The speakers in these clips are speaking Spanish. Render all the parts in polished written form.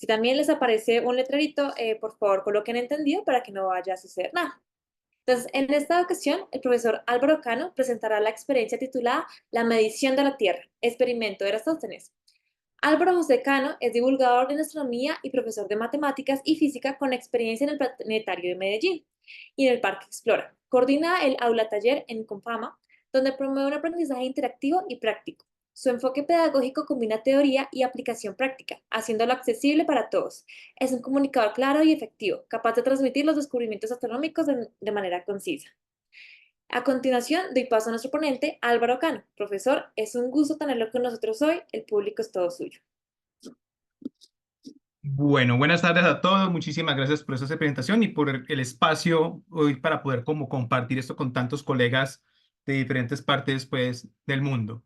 Si también les aparece un letrerito, por favor coloquen entendido para que no vaya a suceder nada. Entonces, en esta ocasión, el profesor Álvaro Cano presentará la experiencia titulada La medición de la Tierra, experimento de Eratosthenes. Álvaro José Cano es divulgador en astronomía y profesor de matemáticas y física con experiencia en el Planetario de Medellín y en el Parque Explora. Coordina el aula taller en Confama, donde promueve un aprendizaje interactivo y práctico. Su enfoque pedagógico combina teoría y aplicación práctica, haciéndolo accesible para todos. Es un comunicador claro y efectivo, capaz de transmitir los descubrimientos astronómicos de manera concisa. A continuación, doy paso a nuestro ponente, Álvaro Cano. Profesor, es un gusto tenerlo con nosotros hoy. El público es todo suyo. Bueno, buenas tardes a todos. Muchísimas gracias por esta presentación y por el espacio hoy para poder como compartir esto con tantos colegas de diferentes partes pues del mundo.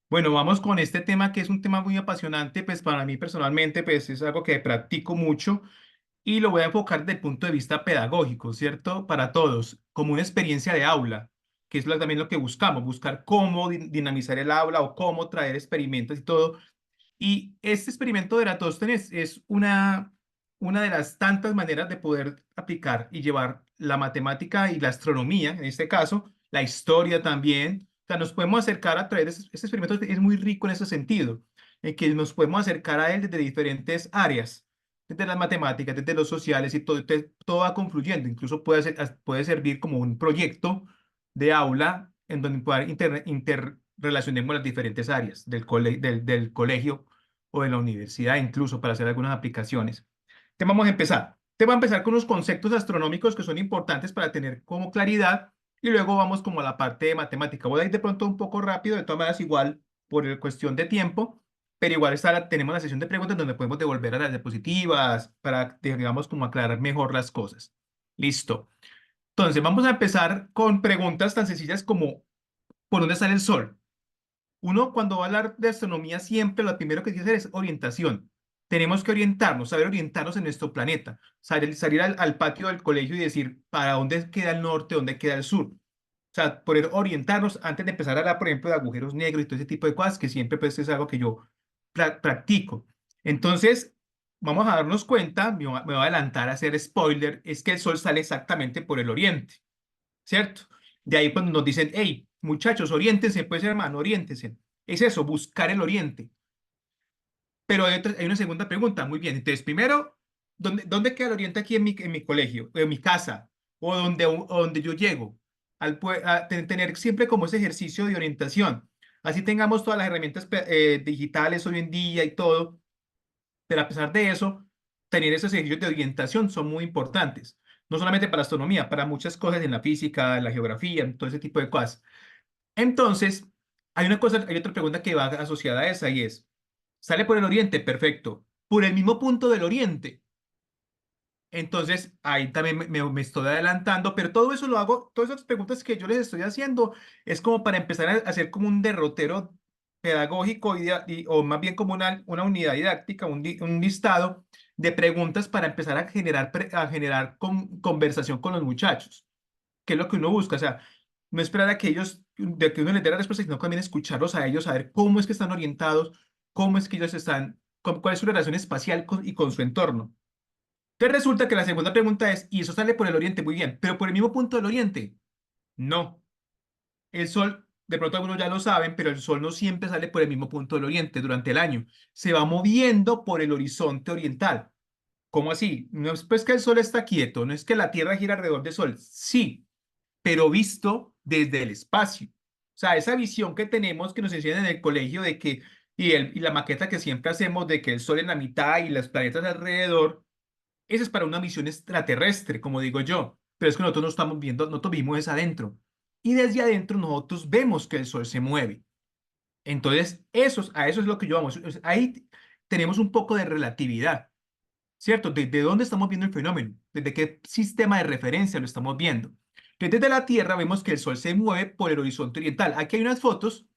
Bueno, vamos con este tema que es un tema muy apasionante, pues para mí personalmente pues es algo que practico mucho y lo voy a enfocar desde el punto de vista pedagógico, ¿cierto? Para todos, como una experiencia de aula, que es también lo que buscamos, buscar cómo dinamizar el aula o cómo traer experimentos y todo y este experimento de Eratóstenes es una de las tantas maneras de poder aplicar y llevar la matemática y la astronomía, en este caso, la historia también. O sea, nos podemos acercar a través de este experimento, es muy rico en ese sentido, en que nos podemos acercar a él desde diferentes áreas, desde las matemáticas, desde los sociales y todo, todo va confluyendo. Incluso puede servir como un proyecto de aula en donde pueda interrelacionemos las diferentes áreas del colegio o de la universidad, incluso para hacer algunas aplicaciones. Te vamos a empezar. Te voy a empezar con unos conceptos astronómicos que son importantes para tener como claridad y luego vamos como a la parte de matemática. Voy a ir de pronto un poco rápido, de todas maneras igual cuestión de tiempo, pero igual tenemos la sesión de preguntas donde podemos devolver a las diapositivas para, digamos, como aclarar mejor las cosas. Listo. Entonces, vamos a empezar con preguntas tan sencillas como ¿por dónde sale el sol? Uno cuando va a hablar de astronomía siempre lo primero que tiene que hacer es orientación. Tenemos que orientarnos, saber orientarnos en nuestro planeta, salir al patio del colegio y decir para dónde queda el norte, dónde queda el sur. O sea, poder orientarnos antes de empezar a hablar, por ejemplo, de agujeros negros y todo ese tipo de cosas, que siempre pues es algo que yo practico. Entonces, vamos a darnos cuenta, me voy a adelantar a hacer spoiler, es que el sol sale exactamente por el oriente. ¿Cierto? De ahí cuando nos dicen, hey, muchachos, oriéntense, pues hermano, oriéntense. Es eso, buscar el oriente. Pero hay una segunda pregunta, muy bien. Entonces, primero, ¿dónde queda el oriente aquí en mi colegio, en mi casa, o donde yo llego? Tener siempre como ese ejercicio de orientación. Así tengamos todas las herramientas digitales hoy en día y todo, pero a pesar de eso, tener esos ejercicios de orientación son muy importantes. No solamente para astronomía, para muchas cosas en la física, en la geografía, en todo ese tipo de cosas. Entonces, hay otra pregunta que va asociada a esa y es, ¿sale por el oriente? Perfecto. ¿Por el mismo punto del oriente? Entonces, ahí también me estoy adelantando, pero todo eso lo hago, todas esas preguntas que yo les estoy haciendo es como para empezar a hacer como un derrotero pedagógico o más bien como una unidad didáctica, un listado de preguntas para empezar a generar conversación con los muchachos, que es lo que uno busca, o sea, no esperar a que de que uno les dé la respuesta, sino también escucharlos a ellos, saber cómo es que están orientados, cómo es que ellos están, cuál es su relación espacial y con su entorno. Entonces resulta que la segunda pregunta es, ¿y eso sale por el oriente? Muy bien, pero por el mismo punto del oriente. No. El sol, de pronto algunos ya lo saben, pero el sol no siempre sale por el mismo punto del oriente durante el año. Se va moviendo por el horizonte oriental. ¿Cómo así? No es pues que el sol está quieto, no es que la Tierra gira alrededor del sol. Sí, pero visto desde el espacio. O sea, esa visión que tenemos que nos enseñan en el colegio de que, y la maqueta que siempre hacemos de que el sol en la mitad y los planetas alrededor, esa es para una misión extraterrestre, como digo yo. Pero es que nosotros no estamos viendo, nosotros vimos es adentro. Y desde adentro nosotros vemos que el sol se mueve. Entonces, a eso es lo que yo vamos. Ahí tenemos un poco de relatividad, ¿cierto? ¿De dónde estamos viendo el fenómeno? ¿Desde qué sistema de referencia lo estamos viendo? Entonces, desde la Tierra vemos que el sol se mueve por el horizonte oriental. Aquí hay unas fotos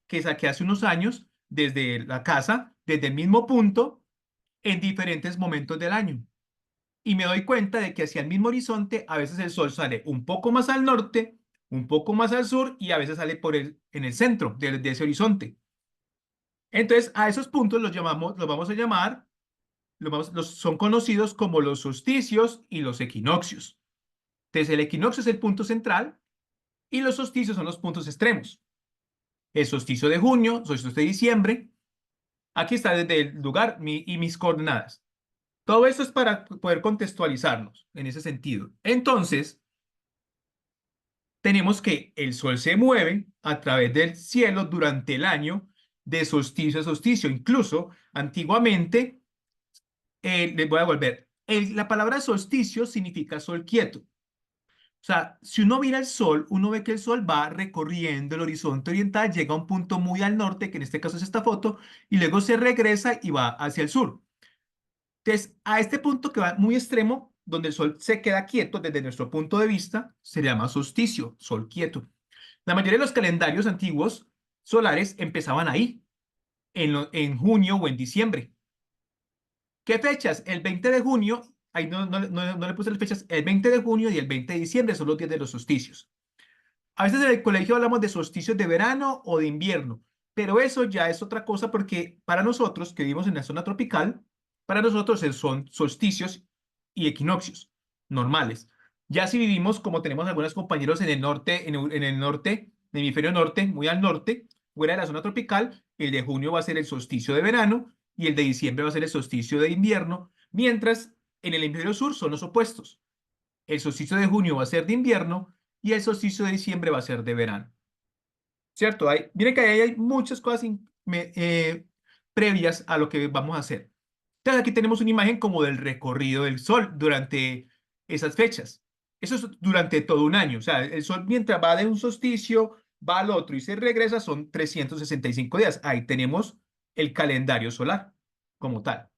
que saqué hace unos años desde la casa, desde el mismo punto, en diferentes momentos del año y me doy cuenta de que hacia el mismo horizonte a veces el sol sale un poco más al norte, un poco más al sur y a veces sale en el centro de ese horizonte. Entonces, a esos puntos los vamos a llamar son conocidos como los solsticios y los equinoccios. Entonces, el equinoccio es el punto central y los solsticios son los puntos extremos. El solsticio de junio, solsticio de diciembre. Aquí está desde el lugar y mis coordenadas. Todo esto es para poder contextualizarnos en ese sentido. Entonces, tenemos que el sol se mueve a través del cielo durante el año de solsticio a solsticio. Incluso, antiguamente, les voy a volver. La palabra solsticio significa sol quieto. O sea, si uno mira el sol, uno ve que el sol va recorriendo el horizonte oriental, llega a un punto muy al norte, que en este caso es esta foto, y luego se regresa y va hacia el sur. Entonces, a este punto que va muy extremo, donde el sol se queda quieto desde nuestro punto de vista, se llama solsticio, sol quieto. La mayoría de los calendarios antiguos solares empezaban ahí, en junio o en diciembre. ¿Qué fechas? El 20 de junio, ahí no le puse las fechas, el 20 de junio y el 20 de diciembre son los días de los solsticios. A veces en el colegio hablamos de solsticios de verano o de invierno, pero eso ya es otra cosa porque para nosotros que vivimos en la zona tropical, para nosotros son solsticios y equinoccios normales. Ya si vivimos como tenemos algunos compañeros en el norte, en el norte, en el hemisferio norte, muy al norte, fuera de la zona tropical, el de junio va a ser el solsticio de verano y el de diciembre va a ser el solsticio de invierno, mientras en el hemisferio sur son los opuestos. El solsticio de junio va a ser de invierno y el solsticio de diciembre va a ser de verano. ¿Cierto? Miren que ahí hay muchas cosas previas a lo que vamos a hacer. Entonces aquí tenemos una imagen como del recorrido del sol durante esas fechas. Eso es durante todo un año. O sea, el sol mientras va de un solsticio, va al otro y se regresa, son 365 días. Ahí tenemos el calendario solar como tal.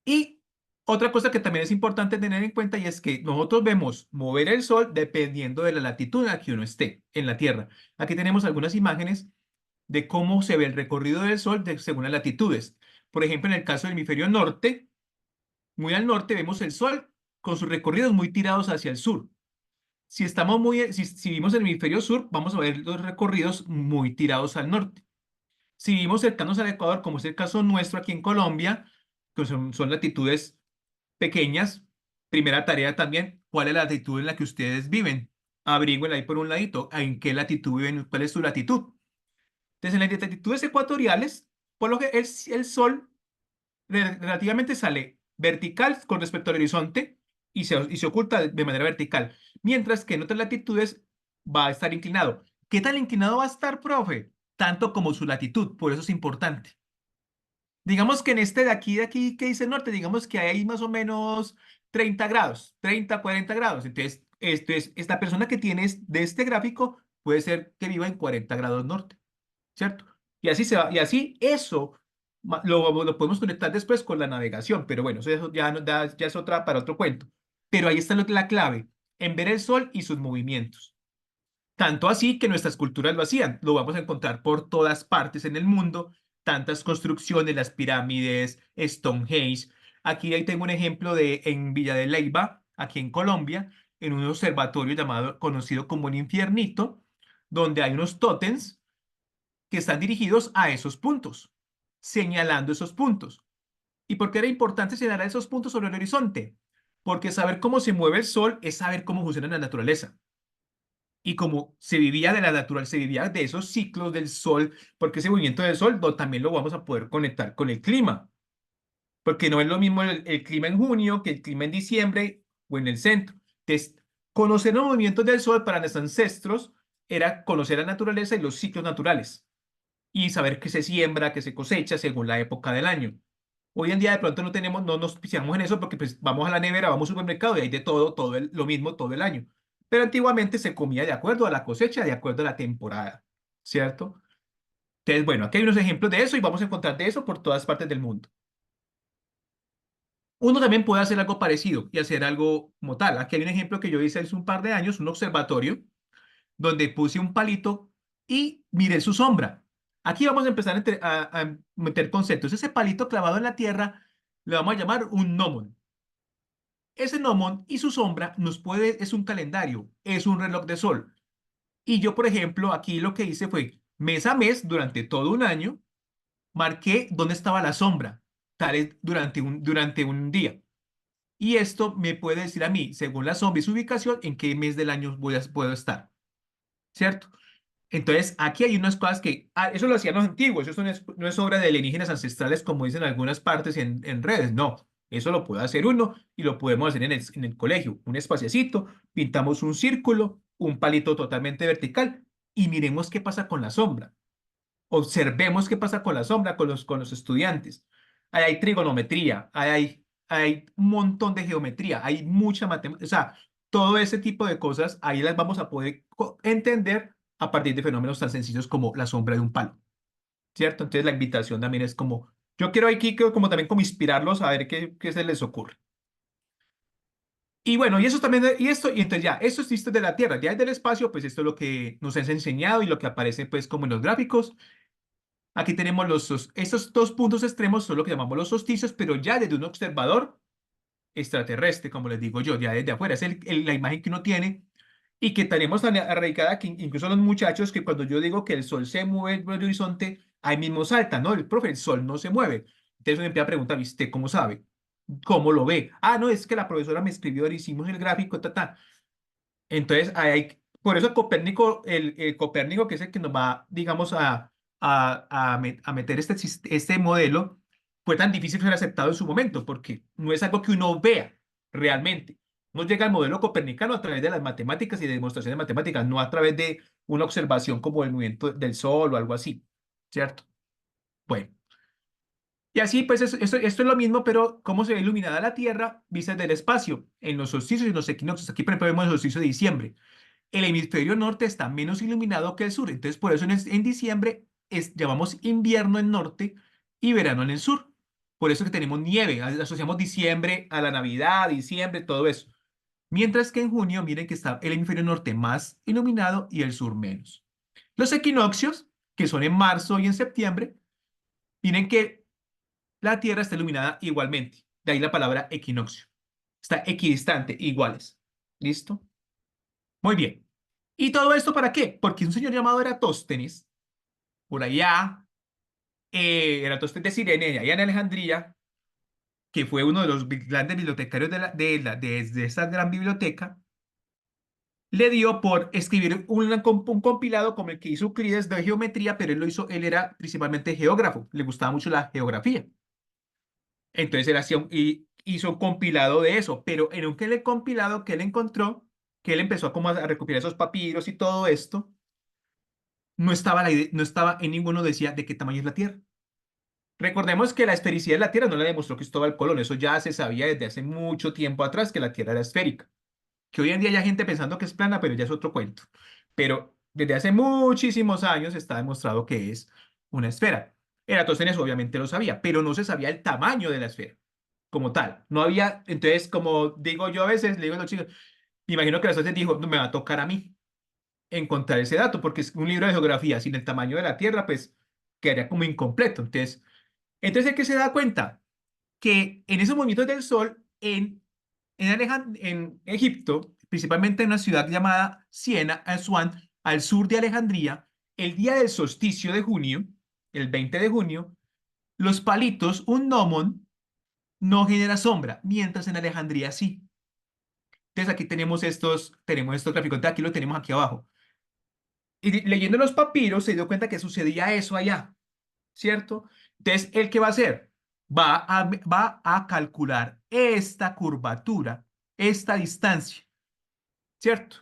Y otra cosa que también es importante tener en cuenta y es que nosotros vemos mover el sol dependiendo de la latitud en la que uno esté en la Tierra. Aquí tenemos algunas imágenes de cómo se ve el recorrido del sol según las latitudes. Por ejemplo, en el caso del hemisferio norte, muy al norte vemos el sol con sus recorridos muy tirados hacia el sur. Si vivimos en el hemisferio sur, vamos a ver los recorridos muy tirados al norte. Si vivimos cercanos al Ecuador, como es el caso nuestro aquí en Colombia, que son latitudes pequeñas. Primera tarea también, ¿cuál es la latitud en la que ustedes viven? Averigüen ahí por un ladito, ¿en qué latitud viven? ¿Cuál es su latitud? Entonces, en las latitudes ecuatoriales, por lo que el sol relativamente sale vertical con respecto al horizonte y se oculta de manera vertical, mientras que en otras latitudes va a estar inclinado. ¿Qué tan inclinado va a estar, profe? Tanto como su latitud, por eso es importante. Digamos que en este de aquí, que dice norte, digamos que hay más o menos 30 grados, 30, 40 grados. Entonces, esta persona que tienes de este gráfico puede ser que viva en 40 grados norte, ¿cierto? Y así se va, y así eso lo podemos conectar después con la navegación, pero bueno, eso ya, ya es otra para otro cuento. Pero ahí está la clave, en ver el sol y sus movimientos. Tanto así que nuestras culturas lo hacían. Lo vamos a encontrar por todas partes en el mundo. Tantas construcciones, las pirámides, Stonehenge. Aquí ahí tengo un ejemplo en Villa de Leyva, aquí en Colombia, en un observatorio conocido como el Infiernito, donde hay unos tótems que están dirigidos a esos puntos, señalando esos puntos. ¿Y por qué era importante señalar esos puntos sobre el horizonte? Porque saber cómo se mueve el sol es saber cómo funciona la naturaleza. Y como se vivía de la naturaleza, se vivía de esos ciclos del sol, porque ese movimiento del sol también lo vamos a poder conectar con el clima, porque no es lo mismo el clima en junio que el clima en diciembre o en el centro. Entonces, conocer los movimientos del sol para nuestros ancestros era conocer la naturaleza y los ciclos naturales y saber qué se siembra, qué se cosecha según la época del año. Hoy en día de pronto no nos pisamos en eso porque pues vamos a la nevera, vamos al supermercado y hay de todo, lo mismo todo el año. Pero antiguamente se comía de acuerdo a la cosecha, de acuerdo a la temporada, ¿cierto? Entonces, bueno, aquí hay unos ejemplos de eso y vamos a encontrar de eso por todas partes del mundo. Uno también puede hacer algo parecido y hacer algo como tal. Aquí hay un ejemplo que yo hice hace un par de años, un observatorio, donde puse un palito y miré su sombra. Aquí vamos a empezar a meter conceptos. Ese palito clavado en la tierra le vamos a llamar un gnomon. Ese gnomon y su sombra es un calendario, es un reloj de sol. Y yo, por ejemplo, aquí lo que hice fue mes a mes, durante todo un año, marqué dónde estaba la sombra. tales durante un día. Y esto me puede decir a mí, según la sombra y su ubicación, en qué mes del año puedo estar, ¿cierto? Entonces, aquí hay unas cosas que, eso lo hacían los antiguos, eso no es obra de alienígenas ancestrales como dicen algunas partes en redes, no, eso lo puede hacer uno y lo podemos hacer en el colegio, un espaciecito, pintamos un círculo, un palito totalmente vertical y miremos qué pasa con la sombra. Observemos qué pasa con la sombra, con los estudiantes. Ahí hay trigonometría, hay un montón de geometría, hay mucha matemática, o sea, todo ese tipo de cosas, ahí las vamos a poder entender a partir de fenómenos tan sencillos como la sombra de un palo, ¿cierto? Entonces la invitación también es como, yo quiero aquí como también como inspirarlos a ver qué se les ocurre. Y bueno, y eso también, y entonces ya, esto es listo de la Tierra, ya es del espacio, pues esto es lo que nos has enseñado y lo que aparece pues como en los gráficos. Aquí tenemos estos dos puntos extremos, son lo que llamamos los solsticios, pero ya desde un observador extraterrestre, como les digo yo, ya desde afuera. Es la imagen que uno tiene y que tenemos tan arraigada que incluso los muchachos, que cuando yo digo que el sol se mueve por el horizonte, ahí mismo salta, ¿no? El profe, el sol no se mueve. Entonces uno empieza a preguntar, ¿y usted cómo sabe? ¿Cómo lo ve? Ah, no, es que la profesora me escribió, le hicimos el gráfico, ta, ta. Entonces, por eso Copérnico, el Copérnico, que es el que nos va, digamos, a meter este modelo, fue tan difícil ser aceptado en su momento, porque no es algo que uno vea realmente. Nos llega al modelo copernicano a través de las matemáticas y de demostraciones matemáticas, no a través de una observación como el movimiento del Sol o algo así, ¿cierto? Bueno, y así, pues, esto es lo mismo, pero cómo se ve iluminada la Tierra vista desde el espacio, en los solsticios y en los equinoccios. Aquí, por ejemplo, vemos el solsticio de diciembre. El hemisferio norte está menos iluminado que el sur. Entonces, por eso en diciembre llamamos invierno en norte y verano en el sur. Por eso que tenemos nieve. Asociamos diciembre a la Navidad, diciembre, todo eso. Mientras que en junio, miren que está el hemisferio norte más iluminado y el sur menos. Los equinoccios, que son en marzo y en septiembre, miren que la Tierra está iluminada igualmente. De ahí la palabra equinoccio. Está equidistante, iguales. ¿Listo? Muy bien. ¿Y todo esto para qué? Porque un señor llamado Eratóstenes, por allá, Eratóstenes de Cirene, allá en Alejandría, que fue uno de los grandes bibliotecarios de esta gran biblioteca, le dio por escribir un compilado como el que hizo Euclides de geometría, pero él era principalmente geógrafo, le gustaba mucho la geografía. Entonces él hizo un compilado de eso, pero en un compilado que él encontró, que él empezó a recopilar esos papiros y todo esto, no estaba en ninguno decía de qué tamaño es la Tierra. Recordemos que la esfericidad de la Tierra no la demostró Cristóbal Colón, eso ya se sabía desde hace mucho tiempo atrás que la Tierra era esférica. Que hoy en día hay gente pensando que es plana, pero ya es otro cuento. Pero desde hace muchísimos años está demostrado que es una esfera. Eratóstenes obviamente lo sabía, pero no se sabía el tamaño de la esfera como tal. No había, entonces, como digo yo a veces, le digo a los chicos, me imagino que Eratóstenes dijo, no me va a tocar a mí encontrar ese dato, porque es un libro de geografía sin el tamaño de la Tierra, pues quedaría como incompleto. Entonces, ¿de qué se da cuenta? Que en esos movimientos del Sol, en Egipto, principalmente en una ciudad llamada Siena, Asuán, al sur de Alejandría, el día del solsticio de junio, el 20 de junio, los palitos, un gnomon, no genera sombra, mientras en Alejandría sí. Entonces aquí tenemos estos gráficos, aquí lo tenemos aquí abajo. Y leyendo los papiros se dio cuenta que sucedía eso allá, ¿cierto? Entonces, ¿el qué va a hacer? Va a calcular esta curvatura, esta distancia, ¿cierto?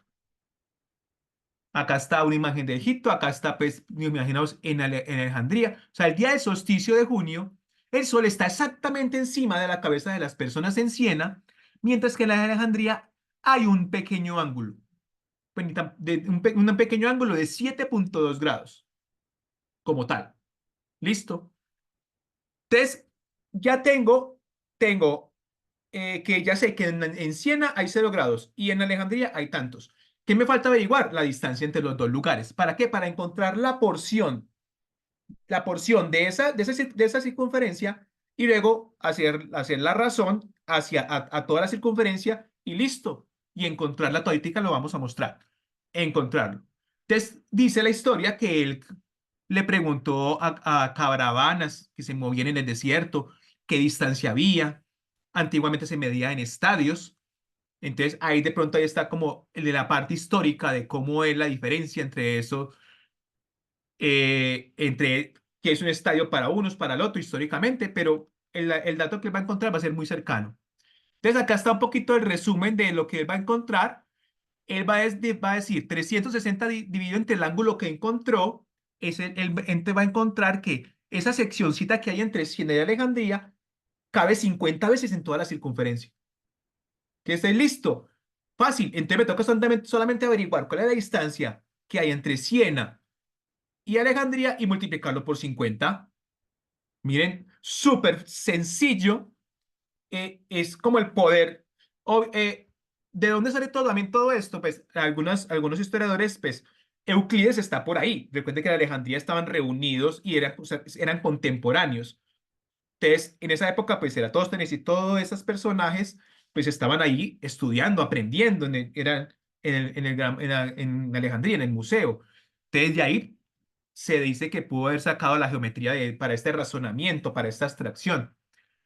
Acá está una imagen de Egipto, acá está, pues, imaginaos, en Alejandría. O sea, el día del solsticio de junio, el sol está exactamente encima de la cabeza de las personas en Siena, mientras que en la de Alejandría hay un pequeño ángulo, pues, un pequeño ángulo de 7,2 grados, como tal. ¿Listo? Entonces, ya tengo que ya sé que en Siena hay 0 grados y en Alejandría hay tantos. ¿Qué me falta averiguar? La distancia entre los dos lugares. ¿Para qué? Para encontrar la porción de esa circunferencia y luego hacer la razón a toda la circunferencia y listo. Y encontrarla todita lo vamos a mostrar. Encontrarlo. Entonces, dice la historia que él le preguntó a caravanas que se movían en el desierto qué distancia había. Antiguamente se medía en estadios. Entonces ahí de pronto ahí está como el de la parte histórica de cómo es la diferencia entre eso, entre que es un estadio para unos, para el otro históricamente, pero el dato que él va a encontrar va a ser muy cercano. Entonces acá está un poquito el resumen de lo que él va a encontrar. Él va a decir 360 dividido entre el ángulo que encontró, él va a encontrar que esa seccioncita que hay entre Siena y Alejandría cabe 50 veces en toda la circunferencia. ¿Que esté listo? Fácil. Entonces me toca solamente averiguar cuál es la distancia que hay entre Siena y Alejandría y multiplicarlo por 50. Miren, súper sencillo. Es como el poder. o- eh, ¿De dónde sale todo, también todo esto? Pues algunos historiadores, pues Euclides está por ahí. Recuerden que en Alejandría estaban reunidos y eran, o sea, eran contemporáneos. Entonces, en esa época, pues Eratóstenes y todos esos personajes, pues estaban ahí estudiando, aprendiendo, eran en Alejandría, en el museo. Entonces, de ahí se dice que pudo haber sacado la geometría para este razonamiento, para esta abstracción.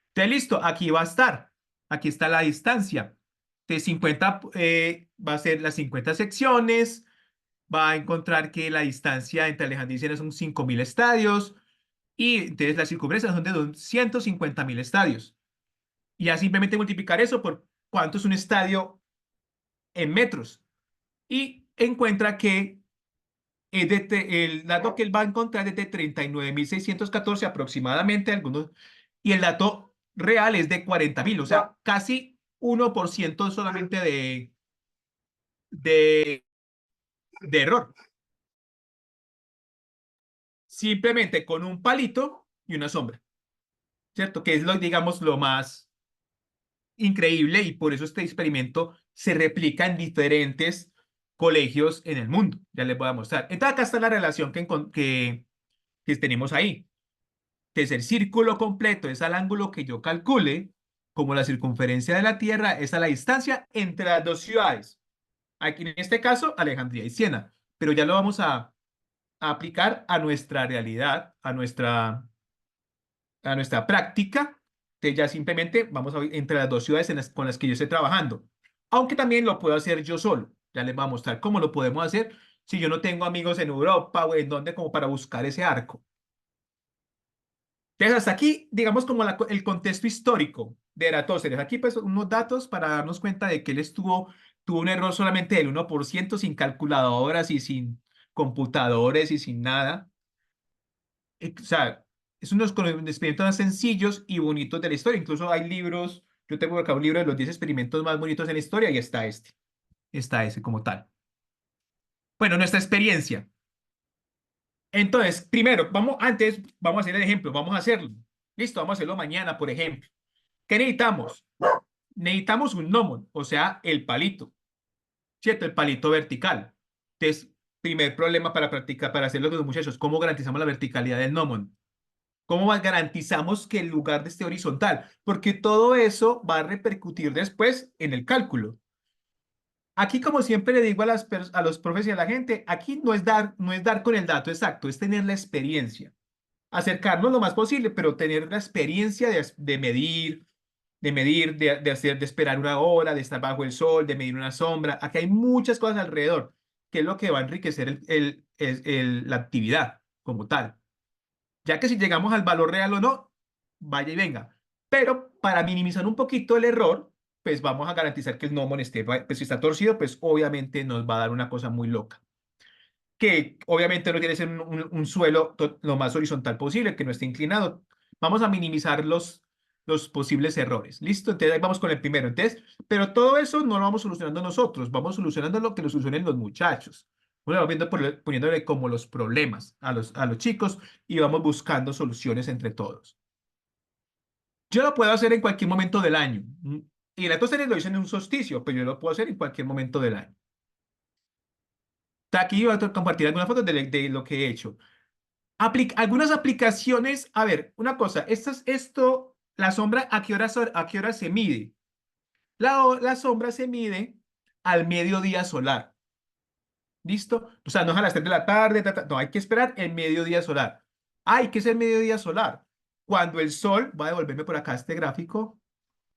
Entonces, listo, aquí va a estar. Aquí está la distancia. De 50 va a ser las 50 secciones. Va a encontrar que la distancia entre Alejandría y Siena son 5.000 estadios. Y entonces las circunferencias son de 250.000 estadios. Y ya simplemente multiplicar eso por cuánto es un estadio en metros. Y encuentra que el dato que él va a encontrar es de 39.614 aproximadamente, algunos, y el dato real es de 40.000, o sea, casi 1% solamente de, de error. Simplemente con un palito y una sombra, ¿cierto? Que es lo, digamos, lo más increíble y por eso este experimento se replica en diferentes colegios en el mundo. Ya les voy a mostrar. Entonces acá está la relación que tenemos ahí, que es el círculo completo, es al ángulo que yo calcule, como la circunferencia de la Tierra, es a la distancia entre las dos ciudades. Aquí en este caso, Alejandría y Siena, pero ya lo vamos a aplicar a nuestra realidad, a nuestra práctica. Entonces ya simplemente vamos a ver entre las dos ciudades con las que yo estoy trabajando. Aunque también lo puedo hacer yo solo. Ya les voy a mostrar cómo lo podemos hacer si yo no tengo amigos en Europa o en donde como para buscar ese arco. Entonces hasta aquí, digamos como el contexto histórico de Eratóstenes. Aquí pues unos datos para darnos cuenta de que tuvo un error solamente del 1% sin calculadoras y sin computadores y sin nada. O sea, es uno de los experimentos más sencillos y bonitos de la historia. Incluso hay libros, yo tengo acá un libro de los 10 experimentos más bonitos en la historia y está ese como tal. Bueno, nuestra experiencia. Entonces, primero, vamos a hacer el ejemplo, vamos a hacerlo. Listo, vamos a hacerlo mañana, por ejemplo. ¿Qué necesitamos? Necesitamos un gnomon, o sea, el palito, ¿cierto? El palito vertical. Entonces, primer problema para practicar, para hacerlo con los muchachos, ¿cómo garantizamos la verticalidad del gnomon? ¿Cómo garantizamos que el lugar esté horizontal? Porque todo eso va a repercutir después en el cálculo. Aquí, como siempre le digo a los profes y a la gente, aquí no es dar con el dato exacto, es tener la experiencia. Acercarnos lo más posible, pero tener la experiencia de medir, de esperar una hora, de estar bajo el sol, de medir una sombra. Aquí hay muchas cosas alrededor, que es lo que va a enriquecer la actividad como tal. Ya que si llegamos al valor real o no, vaya y venga. Pero para minimizar un poquito el error, pues vamos a garantizar que el gnomon esté, pues si está torcido, pues obviamente nos va a dar una cosa muy loca. Que obviamente no tiene que ser un suelo lo más horizontal posible, que no esté inclinado. Vamos a minimizar los posibles errores. ¿Listo? Entonces ahí vamos con el primero. Entonces, pero todo eso no lo vamos solucionando nosotros, vamos solucionando lo que lo solucionen los muchachos. Bueno, vamos viendo poniéndole como los problemas a los chicos y vamos buscando soluciones entre todos. Yo lo puedo hacer en cualquier momento del año. Y la tos lo dicen en un solsticio, pero yo lo puedo hacer en cualquier momento del año. Aquí voy a compartir algunas fotos de lo que he hecho. Algunas aplicaciones, a ver, una cosa, la sombra, ¿a qué hora se mide? La sombra se mide al mediodía solar. ¿Listo? O sea, no es a las 3 de la tarde, no, hay que esperar el mediodía solar. Ay, ¿qué es el mediodía solar? cuando el sol, voy a devolverme por acá a este gráfico,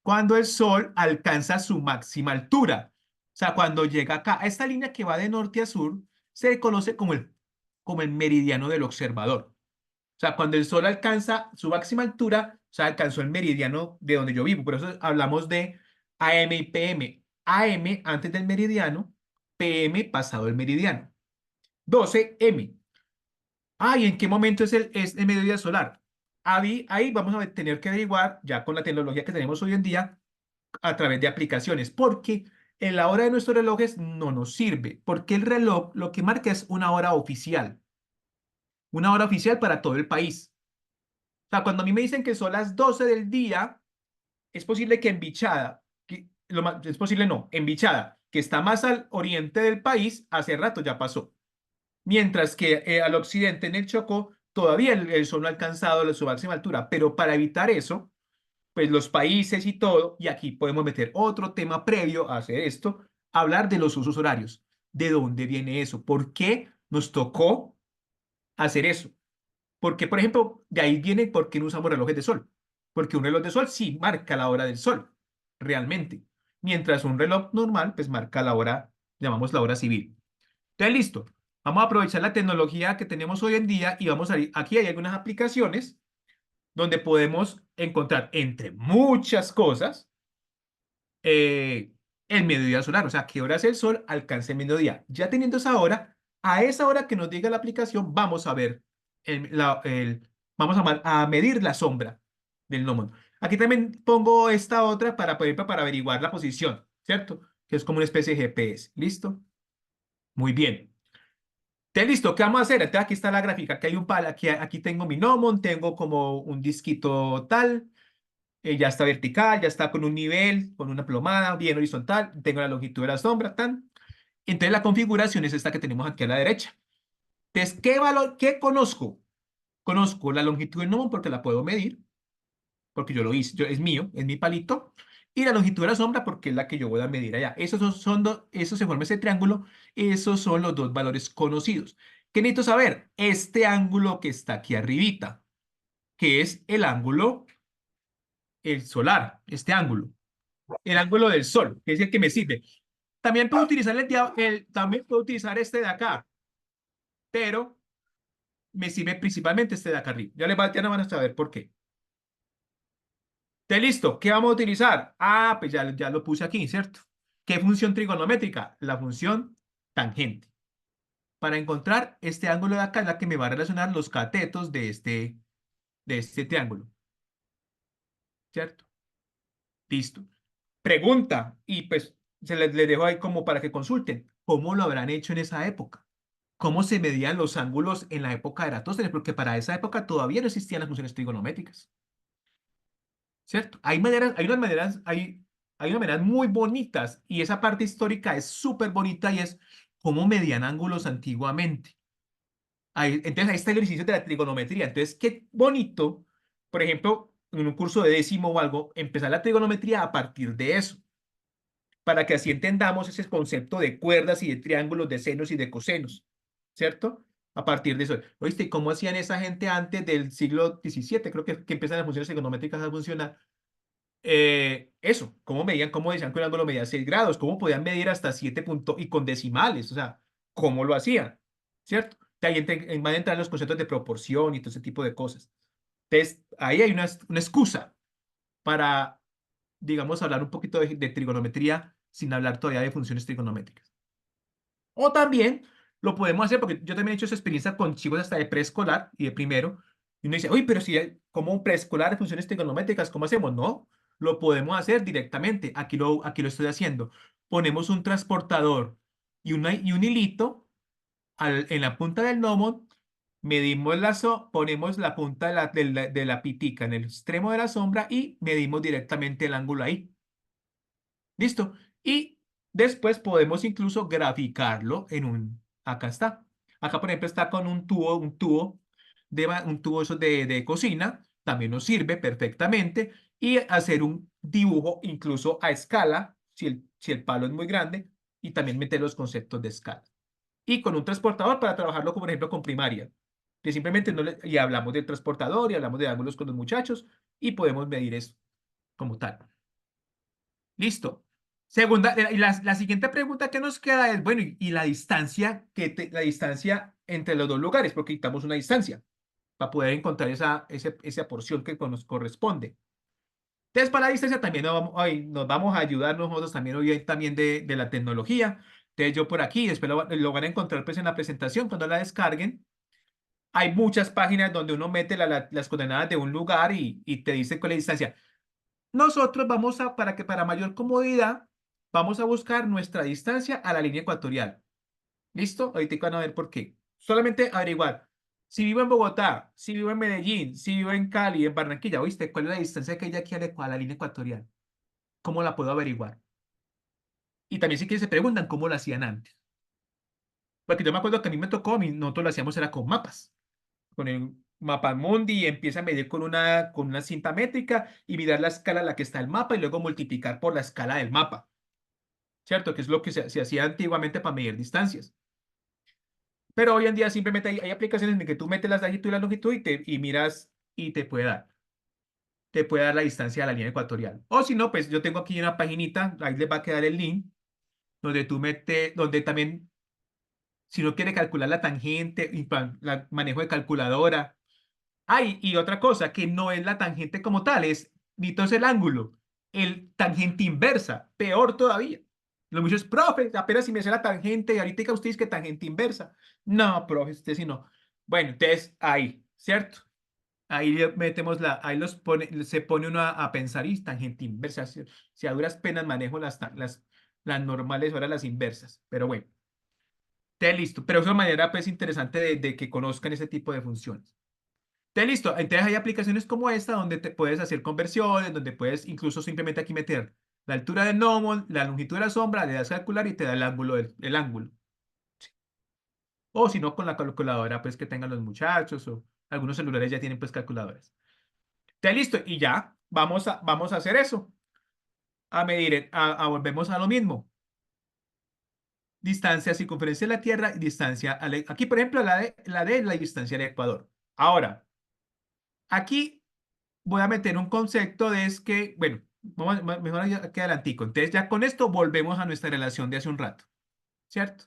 cuando el sol alcanza su máxima altura. O sea, cuando llega acá, a esta línea que va de norte a sur, se conoce como el meridiano del observador. O sea, cuando el sol alcanza su máxima altura, o sea, alcanzó el meridiano de donde yo vivo. Por eso hablamos de AM y PM. AM antes del meridiano, PM pasado el meridiano. 12M. Ah, ¿y en qué momento es el mediodía solar? Ahí vamos a tener que averiguar, ya con la tecnología que tenemos hoy en día, a través de aplicaciones, porque en la hora de nuestros relojes no nos sirve, porque el reloj lo que marca es una hora oficial para todo el país. O sea, cuando a mí me dicen que son las 12 del día, es posible que en Bichada, es posible no, en Bichada, que está más al oriente del país, hace rato ya pasó. Mientras que al occidente, en el Chocó, todavía el sol no ha alcanzado su máxima altura. Pero para evitar eso, pues los países y todo, y aquí podemos meter otro tema previo a hacer esto, hablar de los usos horarios. ¿De dónde viene eso? ¿Por qué nos tocó hacer eso? Porque, por ejemplo, de ahí viene por qué no usamos relojes de sol. Porque un reloj de sol sí marca la hora del sol, realmente. Mientras un reloj normal, pues marca la hora, llamamos la hora civil. Entonces, listo. Vamos a aprovechar la tecnología que tenemos hoy en día y vamos a ir, aquí hay algunas aplicaciones donde podemos encontrar, entre muchas cosas, eh, el mediodía solar, o sea, qué hora es el sol, alcance el mediodía. Ya teniendo esa hora, a esa hora que nos diga la aplicación, vamos a ver, vamos a medir la sombra del nómada. Aquí también pongo esta otra para averiguar la posición, ¿cierto? Que es como una especie de GPS. ¿Listo? Muy bien. Te listo, ¿qué vamos a hacer? Entonces aquí está la gráfica, aquí hay un pal, aquí tengo mi gnomon, tengo como un disquito tal, ya está vertical, ya está con un nivel, con una plomada, bien horizontal, tengo la longitud de la sombra, tal. Entonces la configuración es esta que tenemos aquí a la derecha. Entonces, ¿qué conozco? Conozco la longitud del gnomon porque la puedo medir, porque yo lo hice, es mío, es mi palito, y la longitud de la sombra porque es la que yo voy a medir allá. Eso se forma ese triángulo, esos son los dos valores conocidos. ¿Qué necesito saber? Este ángulo que está aquí arribita, que es el solar, este ángulo, el ángulo del sol, que es el que me sirve. También puedo utilizar también puedo utilizar este de acá, pero me sirve principalmente este de acá arriba. Ya no van a saber por qué. Listo. ¿Qué vamos a utilizar? Ah, pues ya lo puse aquí, ¿cierto? ¿Qué función trigonométrica? La función tangente. Para encontrar este ángulo de acá es la que me va a relacionar los catetos de este triángulo, ¿cierto? Listo. Pregunta, y pues les dejo ahí como para que consulten. ¿Cómo lo habrán hecho en esa época? ¿Cómo se medían los ángulos en la época de Eratóstenes? Porque para esa época todavía no existían las funciones trigonométricas. ¿Cierto? Hay unas maneras muy bonitas y esa parte histórica es súper bonita y es cómo medían ángulos antiguamente. Entonces ahí está el ejercicio de la trigonometría. Entonces, qué bonito, por ejemplo, en un curso de décimo o algo, empezar la trigonometría a partir de eso, para que así entendamos ese concepto de cuerdas y de triángulos, de senos y de cosenos, ¿cierto? A partir de eso. ¿Oíste? ¿Cómo hacían esa gente antes del siglo XVII? Creo que empiezan las funciones trigonométricas a funcionar eso, cómo decían que un ángulo medía 6 grados, cómo podían medir hasta 7 puntos y con decimales, o sea, cómo lo hacían, ¿cierto? De ahí van a entrar los conceptos de proporción y todo ese tipo de cosas. Entonces, ahí hay una excusa para, digamos, hablar un poquito de trigonometría sin hablar todavía de funciones trigonométricas. O también lo podemos hacer, porque yo también he hecho esa experiencia con chicos hasta de preescolar y de primero, y uno dice, uy, pero si hay como un preescolar de funciones trigonométricas, ¿cómo hacemos? No, lo podemos hacer directamente. Aquí lo estoy haciendo. Ponemos un transportador y un hilito en la punta del gnomon, ponemos la punta de la pitica en el extremo de la sombra y medimos directamente el ángulo ahí. ¿Listo? Y después podemos incluso graficarlo acá está. Acá, por ejemplo, está con un tubo esos de cocina, también nos sirve perfectamente, y hacer un dibujo incluso a escala, si el palo es muy grande, y también meter los conceptos de escala. Y con un transportador para trabajarlo, como por ejemplo, con primaria. Que simplemente no y hablamos del transportador y hablamos de ángulos con los muchachos y podemos medir eso como tal. Listo. Segunda, y la siguiente pregunta que nos queda es, bueno, y la distancia, la distancia entre los dos lugares, porque quitamos una distancia para poder encontrar esa porción que nos corresponde. Entonces, para la distancia también nos vamos a ayudar nosotros también hoy también de la tecnología. Entonces, yo por aquí, después lo van a encontrar pues en la presentación cuando la descarguen. Hay muchas páginas donde uno mete las coordenadas de un lugar y te dice cuál es la distancia. Nosotros vamos para mayor comodidad, vamos a buscar nuestra distancia a la línea ecuatorial. ¿Listo? Ahorita van a ver por qué. Solamente averiguar. Si vivo en Bogotá, si vivo en Medellín, si vivo en Cali, en Barranquilla, ¿oíste? ¿Cuál es la distancia que hay de aquí a la línea ecuatorial? ¿Cómo la puedo averiguar? Y también si que se preguntan cómo lo hacían antes. Porque yo me acuerdo que a mí me tocó, nosotros lo hacíamos era con mapas. Con el mapa mundi y empieza a medir con una cinta métrica y mirar la escala a la que está el mapa y luego multiplicar por la escala del mapa, ¿cierto? Que es lo que se hacía antiguamente para medir distancias. Pero hoy en día simplemente hay aplicaciones en que tú metes la longitud y la longitud y miras y te puede dar la distancia a la línea ecuatorial. O si no, pues yo tengo aquí una paginita, ahí les va a quedar el link, donde tú metes, donde también, si no quiere calcular la tangente, y manejo de calculadora. Ay, y otra cosa, que no es la tangente como tal, ni todo es el ángulo, el tangente inversa, peor todavía. Los muchos, profe, apenas si me sé la tangente y ahorita diga ustedes que tangente inversa. No, profe, usted sí no. Bueno, entonces ahí, ¿cierto? Ahí metemos ahí se pone uno a pensar, y tangente inversa, si a duras penas manejo las normales, ahora las inversas, pero bueno, te listo. Pero es una manera pues interesante de que conozcan ese tipo de funciones. Listo. Entonces hay aplicaciones como esta donde te puedes hacer conversiones, donde puedes incluso simplemente aquí meter la altura del gnomo, la longitud de la sombra, le das calcular y te da el ángulo el ángulo. O si no, con la calculadora pues que tengan los muchachos o algunos celulares ya tienen pues calculadoras. Listo. Y ya vamos a hacer eso. A medir, volvemos a lo mismo. Distancia, circunferencia de la Tierra y distancia. Aquí, por ejemplo, la distancia al Ecuador. Ahora, aquí voy a meter un concepto de es que, bueno, mejor aquí adelantico. Entonces ya con esto volvemos a nuestra relación de hace un rato, ¿cierto?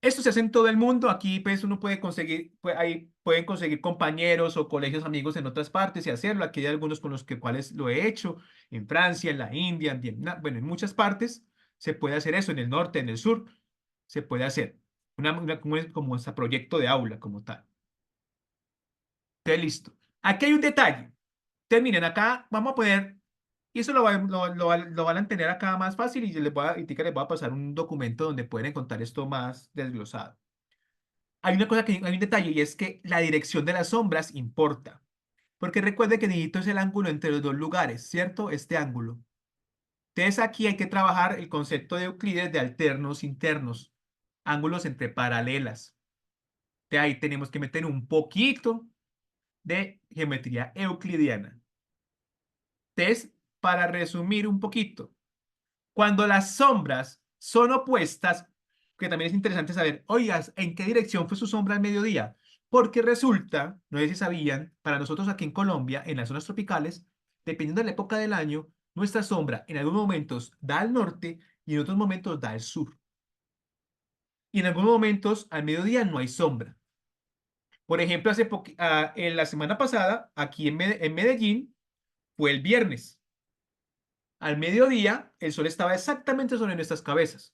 Esto se hace en todo el mundo. Aquí pues uno puede conseguir, ahí pueden conseguir compañeros o colegios amigos en otras partes y hacerlo. Aquí hay algunos con los cuales lo he hecho, en Francia, en la India, en Vietnam, bueno, en muchas partes se puede hacer eso, en el norte, en el sur, se puede hacer. Como ese proyecto de aula como tal. Entonces, listo. Aquí hay un detalle. Terminen acá, vamos a poner, y eso lo van a tener acá más fácil y les voy a pasar un documento donde pueden encontrar esto más desglosado. Hay un detalle y es que la dirección de las sombras importa. Porque recuerde que dígito es el ángulo entre los dos lugares, ¿cierto? Este ángulo. Entonces aquí hay que trabajar el concepto de Euclides de alternos internos, ángulos entre paralelas. De ahí tenemos que meter un poquito de geometría euclidiana. Entonces, para resumir un poquito, cuando las sombras son opuestas, que también es interesante saber, oigas, ¿en qué dirección fue su sombra al mediodía? Porque resulta, no sé si sabían, para nosotros aquí en Colombia, en las zonas tropicales, dependiendo de la época del año, nuestra sombra en algunos momentos da al norte y en otros momentos da al sur. Y en algunos momentos al mediodía no hay sombra. Por ejemplo, en la semana pasada, aquí en Medellín, fue el viernes. Al mediodía, el sol estaba exactamente sobre nuestras cabezas.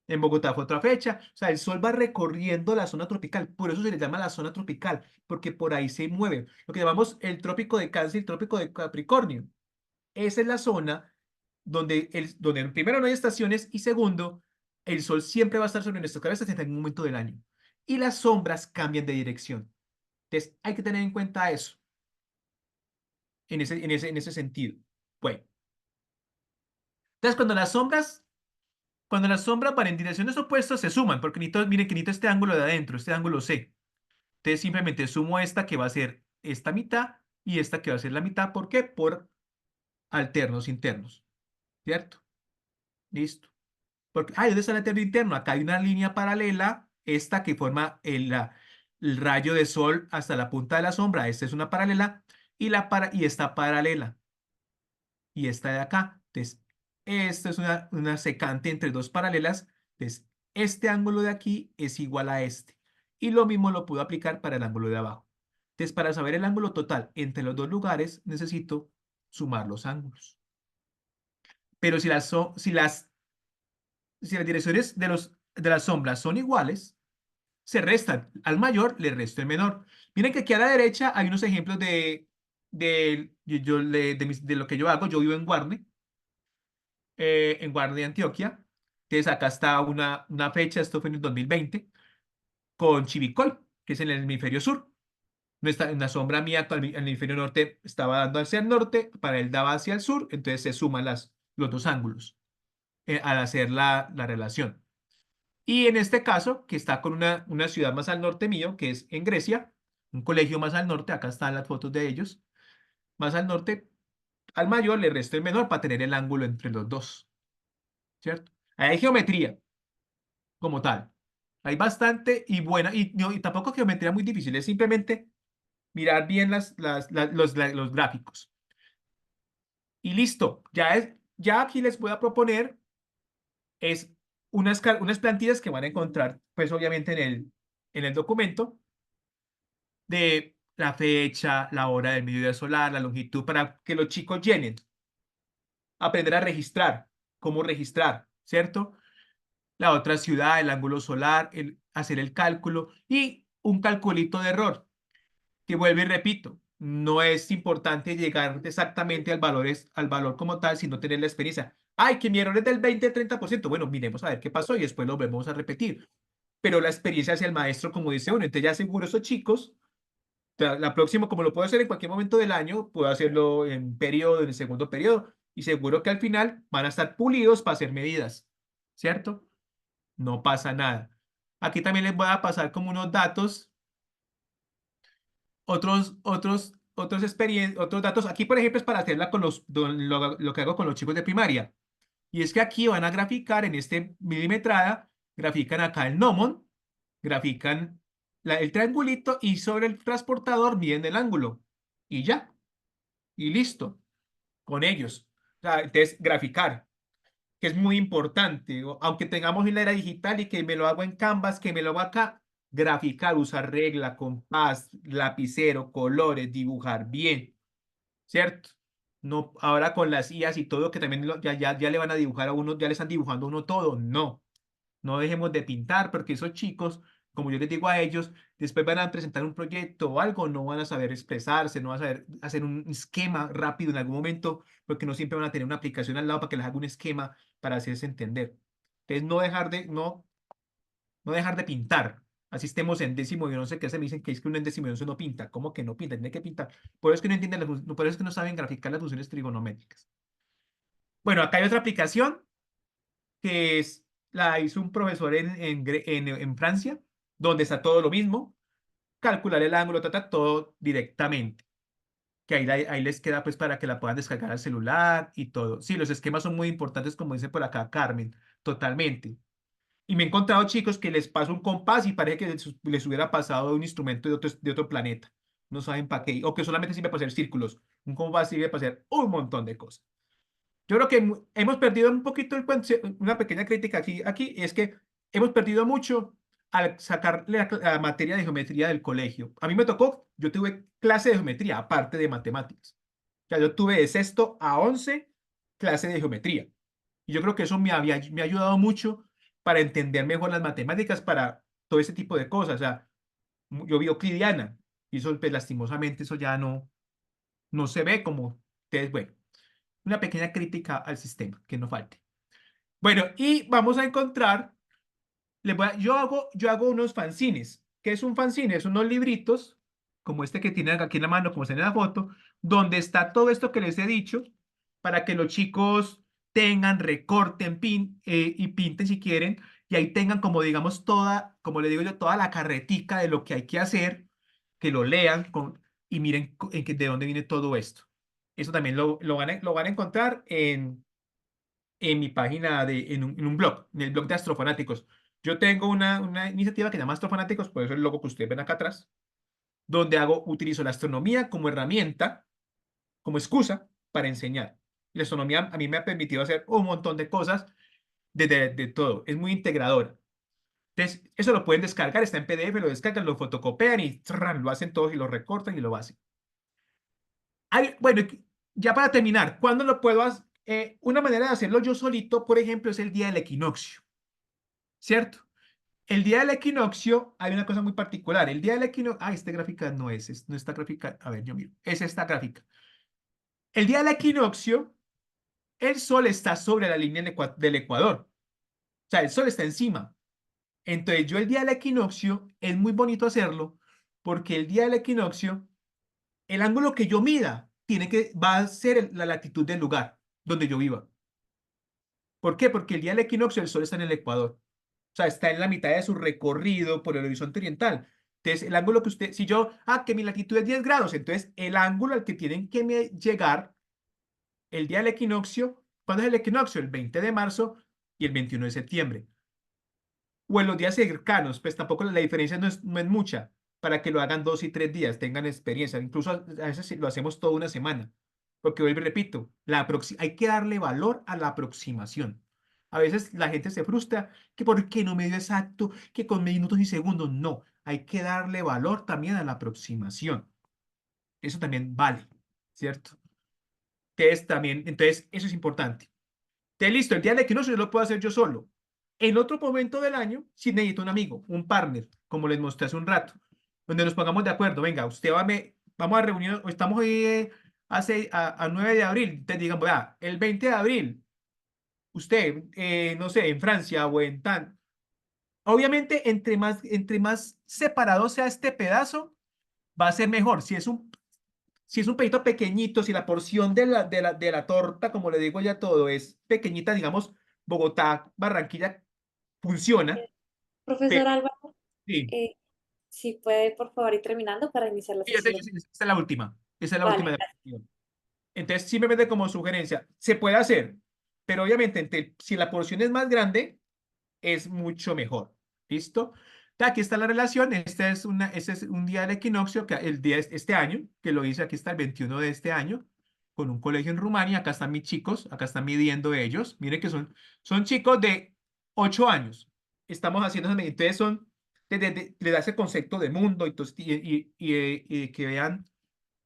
En Bogotá fue otra fecha. O sea, el sol va recorriendo la zona tropical. Por eso se le llama la zona tropical, porque por ahí se mueve. Lo que llamamos el trópico de Cáncer y el trópico de Capricornio. Esa es la zona donde primero no hay estaciones y segundo, el sol siempre va a estar sobre nuestras cabezas en algún momento del año. Y las sombras cambian de dirección. Entonces, hay que tener en cuenta eso en ese sentido. Bueno, entonces cuando las sombras van en direcciones opuestas, se suman, porque miren que necesito este ángulo de adentro, este ángulo C. Entonces simplemente sumo esta que va a ser esta mitad y esta que va a ser la mitad. ¿Por qué? Por alternos internos. ¿Cierto? Listo. ¿Dónde está el alterno interno? Acá hay una línea paralela esta que forma el rayo de sol hasta la punta de la sombra, esta es una paralela, y esta paralela, y esta de acá. Entonces, esta es una secante entre dos paralelas. Entonces, este ángulo de aquí es igual a este. Y lo mismo lo puedo aplicar para el ángulo de abajo. Entonces, para saber el ángulo total entre los dos lugares, necesito sumar los ángulos. Pero si las direcciones de las sombras son iguales, se restan. Al mayor le resto el menor. Miren que aquí a la derecha hay unos ejemplos de lo que yo hago. Yo vivo en Guarne, Antioquia. Entonces acá está una fecha, esto fue en el 2020, con Chivicol, que es en el hemisferio sur. No está, en la sombra mía al hemisferio norte estaba dando hacia el norte, para él daba hacia el sur, entonces se suman los dos ángulos al hacer la relación. Y en este caso, que está con una ciudad más al norte mío, que es en Grecia, un colegio más al norte, acá están las fotos de ellos, más al norte, al mayor le resto el menor para tener el ángulo entre los dos, ¿cierto? Ahí hay geometría como tal. Hay bastante y buena, y, no, y tampoco geometría muy difícil, es simplemente mirar bien los gráficos. Y listo, ya aquí les voy a proponer es unas plantillas que van a encontrar, pues obviamente en el documento, de la fecha, la hora del mediodía solar, la longitud, para que los chicos llenen, aprender a registrar, cómo registrar, ¿cierto? La otra ciudad, el ángulo solar, hacer el cálculo y un calculito de error, que vuelvo y repito, no es importante llegar exactamente al valor como tal, sino tener la experiencia. Ay, que mi error es del 20-30%. Bueno, miremos a ver qué pasó y después lo vemos a repetir. Pero la experiencia hacia el maestro, como dice uno, entonces ya seguro esos chicos, la próxima, como lo puedo hacer en cualquier momento del año, puedo hacerlo en periodo, en el segundo periodo, y seguro que al final van a estar pulidos para hacer medidas, ¿cierto? No pasa nada. Aquí también les voy a pasar como unos datos, otros datos. Aquí, por ejemplo, es para hacerla con lo que hago con los chicos de primaria. Y es que aquí van a graficar en este milimetrada, grafican acá el gnomon, grafican el triangulito y sobre el transportador miden el ángulo. Y ya, y listo, con ellos. O sea, entonces, graficar, que es muy importante. Aunque tengamos en la era digital y que me lo hago en Canvas, que me lo hago acá, graficar, usar regla, compás, lapicero, colores, dibujar bien, ¿cierto? No, ahora con las IAs y todo, que también ya le van a dibujar a uno, ya le están dibujando a uno todo. No, no dejemos de pintar, porque esos chicos, como yo les digo a ellos, después van a presentar un proyecto o algo, no van a saber expresarse, no van a saber hacer un esquema rápido en algún momento, porque no siempre van a tener una aplicación al lado para que les haga un esquema para hacerse entender. Entonces, no dejar de pintar. Así estemos en décimo y no sé qué se me dicen que es que uno en décimo y once no pinta. ¿Cómo que no pinta? Tiene que pintar. Por eso es que no entienden por eso es que no saben graficar las funciones trigonométricas. Bueno, acá hay otra aplicación que la hizo un profesor en Francia, donde está todo lo mismo, calcular el ángulo, todo directamente, que ahí les queda pues para que la puedan descargar al celular y todo. Sí, los esquemas son muy importantes, como dice por acá Carmen, totalmente. Y me he encontrado chicos que les paso un compás y parece que les hubiera pasado un instrumento de otro planeta. No saben para qué, o que solamente sirve para hacer círculos. Un compás sirve para hacer un montón de cosas. Yo creo que hemos perdido un poquito una pequeña crítica aquí es que hemos perdido mucho al sacarle la materia de geometría del colegio. A mí me tocó, yo tuve clase de geometría aparte de matemáticas. O sea, yo tuve de sexto a 11 clase de geometría. Y yo creo que eso me ha ayudado mucho para entender mejor las matemáticas, para todo ese tipo de cosas. O sea, yo vi euclidiana y eso, pues, lastimosamente, eso ya no se ve como. Entonces, bueno, una pequeña crítica al sistema, que no falte. Bueno, y vamos a encontrar, yo hago unos fanzines. ¿Qué es un fanzine? Es unos libritos, como este que tienen aquí en la mano, como se en la foto, donde está todo esto que les he dicho, para que los chicos tengan, recorten y pinten si quieren, y ahí tengan como digamos como le digo yo, toda la carretica de lo que hay que hacer, que lo lean y miren de dónde viene todo esto. Eso también lo van a encontrar en mi página, en un blog, en el blog de Astrofanáticos. Yo tengo una iniciativa que se llama Astrofanáticos, por eso el logo que ustedes ven acá atrás, donde utilizo la astronomía como herramienta, como excusa para enseñar. Y la astronomía a mí me ha permitido hacer un montón de cosas de todo. Es muy integradora. Entonces, eso lo pueden descargar, está en PDF, lo descargan, lo fotocopian y ¡tran! Lo hacen todos y lo recortan y lo hacen. Bueno, ya para terminar, ¿cuándo lo puedo hacer? Una manera de hacerlo yo solito, por ejemplo, es el día del equinoccio, ¿cierto? El día del equinoccio hay una cosa muy particular. El día del equinoccio, esta gráfica no no está gráfica. A ver, yo miro. Es esta gráfica. El día del equinoccio, el sol está sobre la línea del Ecuador. O sea, el sol está encima. Entonces, yo el día del equinoccio es muy bonito hacerlo porque el día del equinoccio, el ángulo que yo mida va a ser la latitud del lugar donde yo viva. ¿Por qué? Porque el día del equinoccio el sol está en el Ecuador. O sea, está en la mitad de su recorrido por el horizonte oriental. Entonces, el ángulo que usted, si yo, que mi latitud es 10 grados, entonces el ángulo al que tienen que llegar el día del equinoccio, ¿cuándo es el equinoccio? El 20 de marzo y el 21 de septiembre. O en los días cercanos, pues tampoco la diferencia no es mucha para que lo hagan 2 y 3 días, tengan experiencia. Incluso a veces lo hacemos toda una semana. Porque vuelvo y repito, hay que darle valor a la aproximación. A veces la gente se frustra que por qué no me dio exacto, que con minutos y segundos. No, hay que darle valor también a la aproximación. Eso también vale, ¿cierto? Entonces, eso es importante. Listo, el día del equinoccio yo lo puedo hacer yo solo. En otro momento del año, si necesito un amigo, un partner, como les mostré hace un rato, donde nos pongamos de acuerdo. Venga, vamos a reunir, estamos hoy a 9 de abril. Te digan, vea, el 20 de abril, usted, no sé, en Francia o en tan. Obviamente, entre más separado sea este pedazo, va a ser mejor. Si es un pedito pequeñito, si la porción de la torta, como le digo ya todo, es pequeñita, digamos, Bogotá, Barranquilla, funciona, Profesor pero Álvaro, sí, si puede, por favor, ir terminando para iniciar la sí, esa, sesión. esa es la última, esa es la Vale, última diapositiva. Entonces, simplemente como sugerencia, se puede hacer, pero obviamente si la porción es más grande, es mucho mejor. ¿Listo? Aquí está la relación. Este es un día del equinoccio, el día este año, que lo hice, aquí está el 21 de este año, con un colegio en Rumania. Acá están mis chicos, acá están midiendo ellos. Mire que son chicos de 8 años. Estamos haciendo esas medidas. Entonces le da ese concepto de mundo y que vean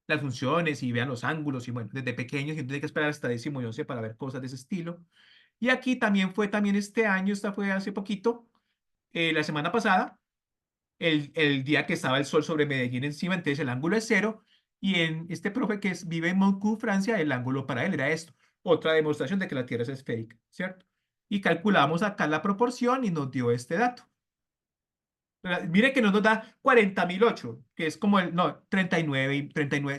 las funciones y vean los ángulos y bueno, desde pequeños, y no tiene que esperar hasta 10.º para ver cosas de ese estilo. Y aquí también este año, esta fue hace poquito, la semana pasada, el día que estaba el sol sobre Medellín encima, entonces el ángulo es cero, y en este profe vive en Moscú, Francia, el ángulo para él era esto, otra demostración de que la Tierra es esférica, ¿cierto? Y calculamos acá la proporción y nos dio este dato. Mire que no nos da 40.008, que es como no, 39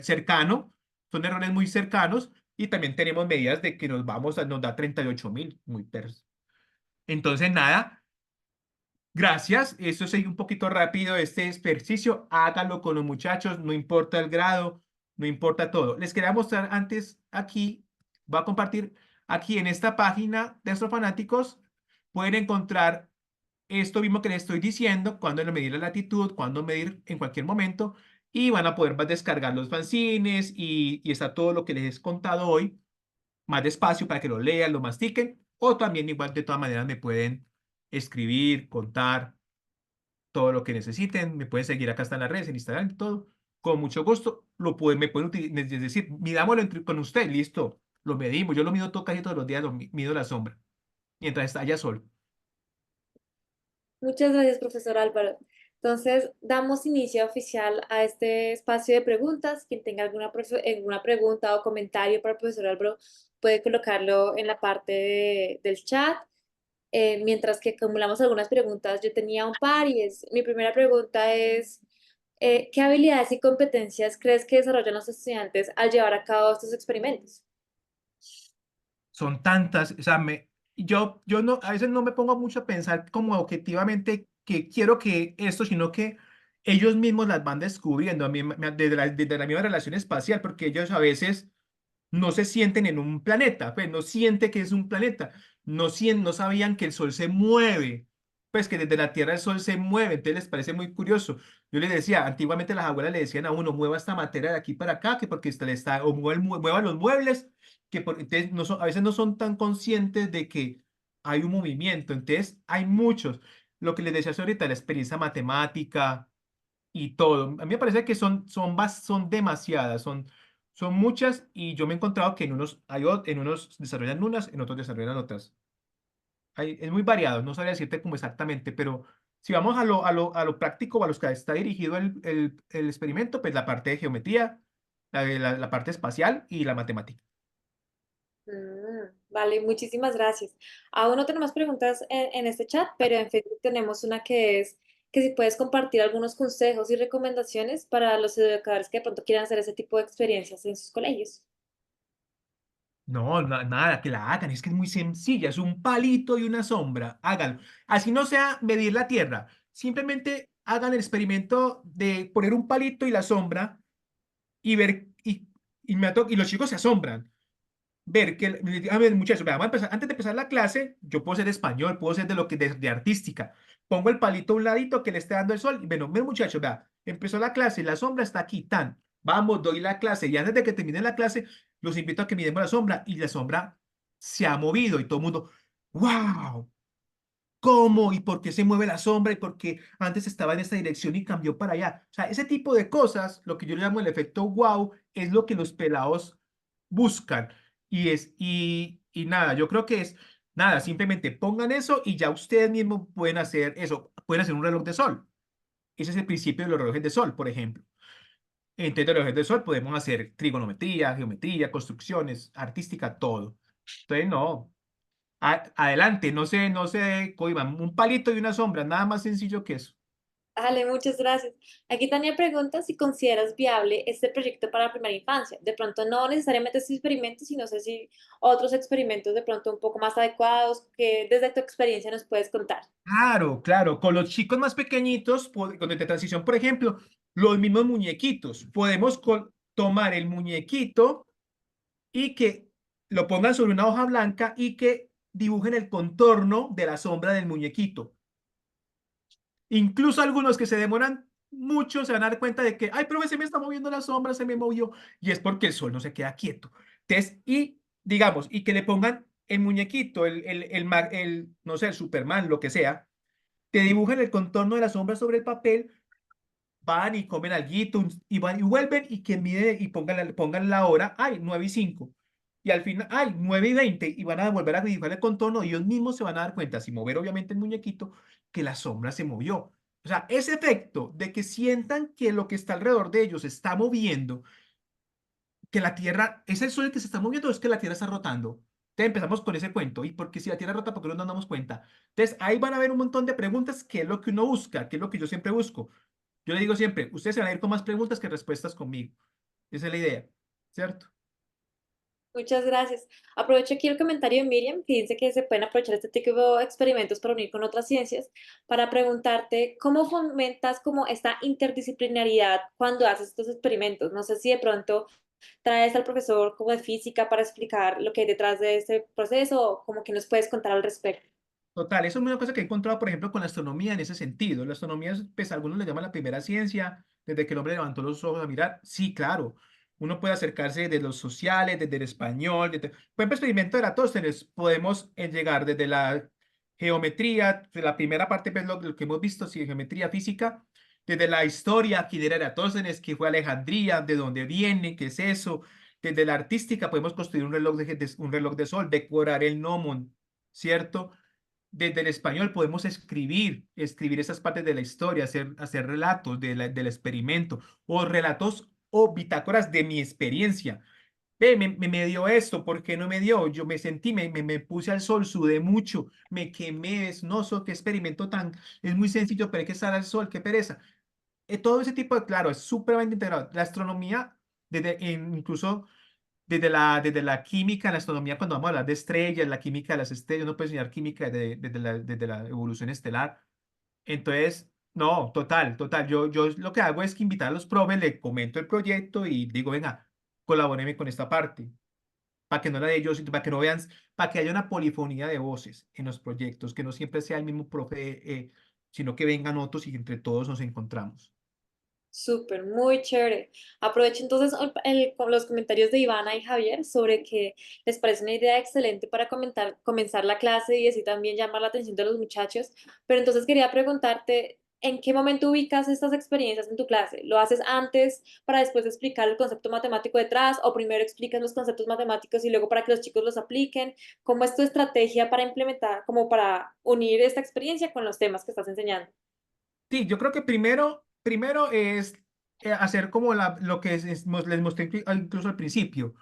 cercano, son errores muy cercanos, y también tenemos medidas de que nos da 38.000, muy perso. Entonces, nada, gracias. Eso es un poquito rápido este ejercicio. Hágalo con los muchachos, no importa el grado, no importa todo. Les quería mostrar antes aquí, voy a compartir aquí en esta página de Astrofanáticos, pueden encontrar esto mismo que les estoy diciendo, cuándo medir la latitud, cuándo medir en cualquier momento, y van a poder descargar los fanzines y está todo lo que les he contado hoy más despacio para que lo lean, lo mastiquen, o también igual de todas maneras me pueden escribir, contar todo lo que necesiten, me pueden seguir acá hasta en las redes, en Instagram, todo, con mucho gusto, me pueden utilizar, es decir, midámoslo con usted, listo, lo medimos, yo lo mido casi todos los días, mido la sombra, mientras está allá sol. muchas gracias, profesor Álvaro. Entonces, damos inicio oficial a este espacio de preguntas. Quien tenga alguna pregunta o comentario para el profesor Álvaro puede colocarlo en la parte del chat. Mientras que acumulamos algunas preguntas, yo tenía un par mi primera pregunta es, ¿qué habilidades y competencias crees que desarrollan los estudiantes al llevar a cabo estos experimentos? Son tantas, o sea, yo no, a veces no me pongo mucho a pensar como objetivamente que quiero que esto, sino que ellos mismos las van descubriendo desde la misma relación espacial, porque ellos a veces no se sienten en un planeta, pues no siente que es un planeta, no sabían que el Sol se mueve, pues que desde la Tierra el Sol se mueve, entonces les parece muy curioso. Yo les decía, antiguamente las abuelas le decían a uno, mueva esta materia de aquí para acá, que porque usted le está, o mueva los muebles, que entonces a veces no son tan conscientes de que hay un movimiento, entonces hay muchos. Lo que les decía ahorita, la experiencia matemática y todo. A mí me parece que son demasiadas, son muchas y yo me he encontrado que en unos desarrollan unas, en otros desarrollan otras. Es muy variado, no sabría decirte como exactamente, pero si vamos a lo práctico, a los que está dirigido el experimento, pues la parte de geometría, la parte espacial y la matemática. Vale, muchísimas gracias. Aún no tenemos preguntas en este chat, pero en Facebook tenemos una que es que si puedes compartir algunos consejos y recomendaciones para los educadores que de pronto quieran hacer ese tipo de experiencias en sus colegios. No, nada, que la hagan, es que es muy sencilla, es un palito y una sombra, háganlo. Así no sea medir la Tierra, simplemente hagan el experimento de poner un palito y la sombra y ver, y los chicos se asombran. Ver que, a ver, muchachos, vea, vamos a empezar, antes de empezar la clase, yo puedo ser español, puedo ser de lo que de artística. Pongo el palito a un ladito que le esté dando el sol. Y bueno, miren, muchachos, vea, empezó la clase, la sombra está aquí, tan. Vamos, doy la clase. Y antes de que termine la clase, los invito a que miremos la sombra. Y la sombra se ha movido y todo el mundo, ¡wow! ¿Cómo? ¿Y por qué se mueve la sombra? ¿Y por qué antes estaba en esta dirección y cambió para allá? O sea, ese tipo de cosas, lo que yo le llamo el efecto wow, es lo que los pelados buscan. Y nada, yo creo que es nada, simplemente pongan eso y ya ustedes mismos pueden hacer eso. Pueden hacer un reloj de sol. Ese es el principio de los relojes de sol, por ejemplo. Entonces, de los relojes de sol podemos hacer trigonometría, geometría, construcciones, artística, todo. Entonces, no. Adelante, no se cohiban. Un palito y una sombra, nada más sencillo que eso. Ale, muchas gracias. Aquí Tania pregunta si consideras viable este proyecto para la primera infancia. De pronto no necesariamente este experimento, sino sé si otros experimentos de pronto un poco más adecuados que desde tu experiencia nos puedes contar. Claro, claro. Con los chicos más pequeñitos, con el de transición, por ejemplo, los mismos muñequitos. Podemos tomar el muñequito y que lo pongan sobre una hoja blanca y que dibujen el contorno de la sombra del muñequito. Incluso algunos que se demoran mucho se van a dar cuenta de que, ay, pero se me está moviendo la sombra, se me movió. Y es porque el sol no se queda quieto. Entonces, y digamos, y que le pongan el muñequito, no sé, el Superman, lo que sea, te dibujan el contorno de la sombra sobre el papel, van y comen alguito y van y vuelven y que mide y pongan la hora, ay, 9:05. Y al final, ay, 9:20 y van a volver a dibujar el contorno y ellos mismos se van a dar cuenta, sin mover obviamente el muñequito, que la sombra se movió. O sea, ese efecto de que sientan que lo que está alrededor de ellos se está moviendo, que la Tierra, ¿es el Sol el que se está moviendo o es que la Tierra está rotando? Entonces empezamos con ese cuento. Y porque si la Tierra rota, ¿por qué no nos damos cuenta? Entonces ahí van a haber un montón de preguntas, que es lo que uno busca, que es lo que yo siempre busco. Yo le digo siempre, ustedes se van a ir con más preguntas que respuestas conmigo. Esa es la idea, ¿cierto? Muchas gracias. Aprovecho aquí el comentario de Miriam, que dice que se pueden aprovechar este tipo de experimentos para unir con otras ciencias, para preguntarte cómo fomentas como esta interdisciplinaridad cuando haces estos experimentos. No sé si de pronto traes al profesor como de física para explicar lo que hay detrás de este proceso o como que nos puedes contar al respecto. Total, eso es una cosa que he encontrado, por ejemplo, con la astronomía en ese sentido. La astronomía, pues algunos le llaman la primera ciencia, desde que el hombre levantó los ojos a mirar. Sí, claro, uno puede acercarse desde los sociales, desde el español, por ejemplo, experimento de Eratóstenes, podemos llegar desde la geometría, de la primera parte, pues lo que hemos visto, sí, geometría física, desde la historia, quién era Eratóstenes, qué fue Alejandría, de dónde viene, qué es eso. Desde la artística podemos construir un reloj de sol, decorar el gnomon, ¿cierto? Desde el español podemos escribir esas partes de la historia, hacer relatos del experimento o relatos o bitácoras de mi experiencia. Ve, me dio esto, ¿por qué no me dio? Yo me sentí, me puse al sol, sudé mucho, me quemé, no sé qué experimento es muy sencillo, pero hay que estar al sol, qué pereza. Todo ese tipo de, claro, es supremamente integrado. La astronomía, incluso desde la química, la astronomía, cuando vamos a hablar de estrellas, la química de las estrellas, uno puede enseñar química desde la evolución estelar. Entonces, no, total, total. Yo lo que hago es que invitar a los profes, le comento el proyecto y digo, venga, colabóreme con esta parte para que no la dé yo, sino para que no vean, para que haya una polifonía de voces en los proyectos, que no siempre sea el mismo profe, sino que vengan otros y entre todos nos encontramos. Súper, muy chévere. Aprovecho entonces con los comentarios de Ivana y Javier sobre que les parece una idea excelente para comenzar la clase y así también llamar la atención de los muchachos. Pero entonces quería preguntarte, ¿en qué momento ubicas estas experiencias en tu clase? ¿Lo haces antes para después explicar el concepto matemático detrás o primero explicas los conceptos matemáticos y luego para que los chicos los apliquen? ¿Cómo es tu estrategia para implementar, como para unir esta experiencia con los temas que estás enseñando? Sí, yo creo que primero es hacer como lo que les mostré incluso al principio,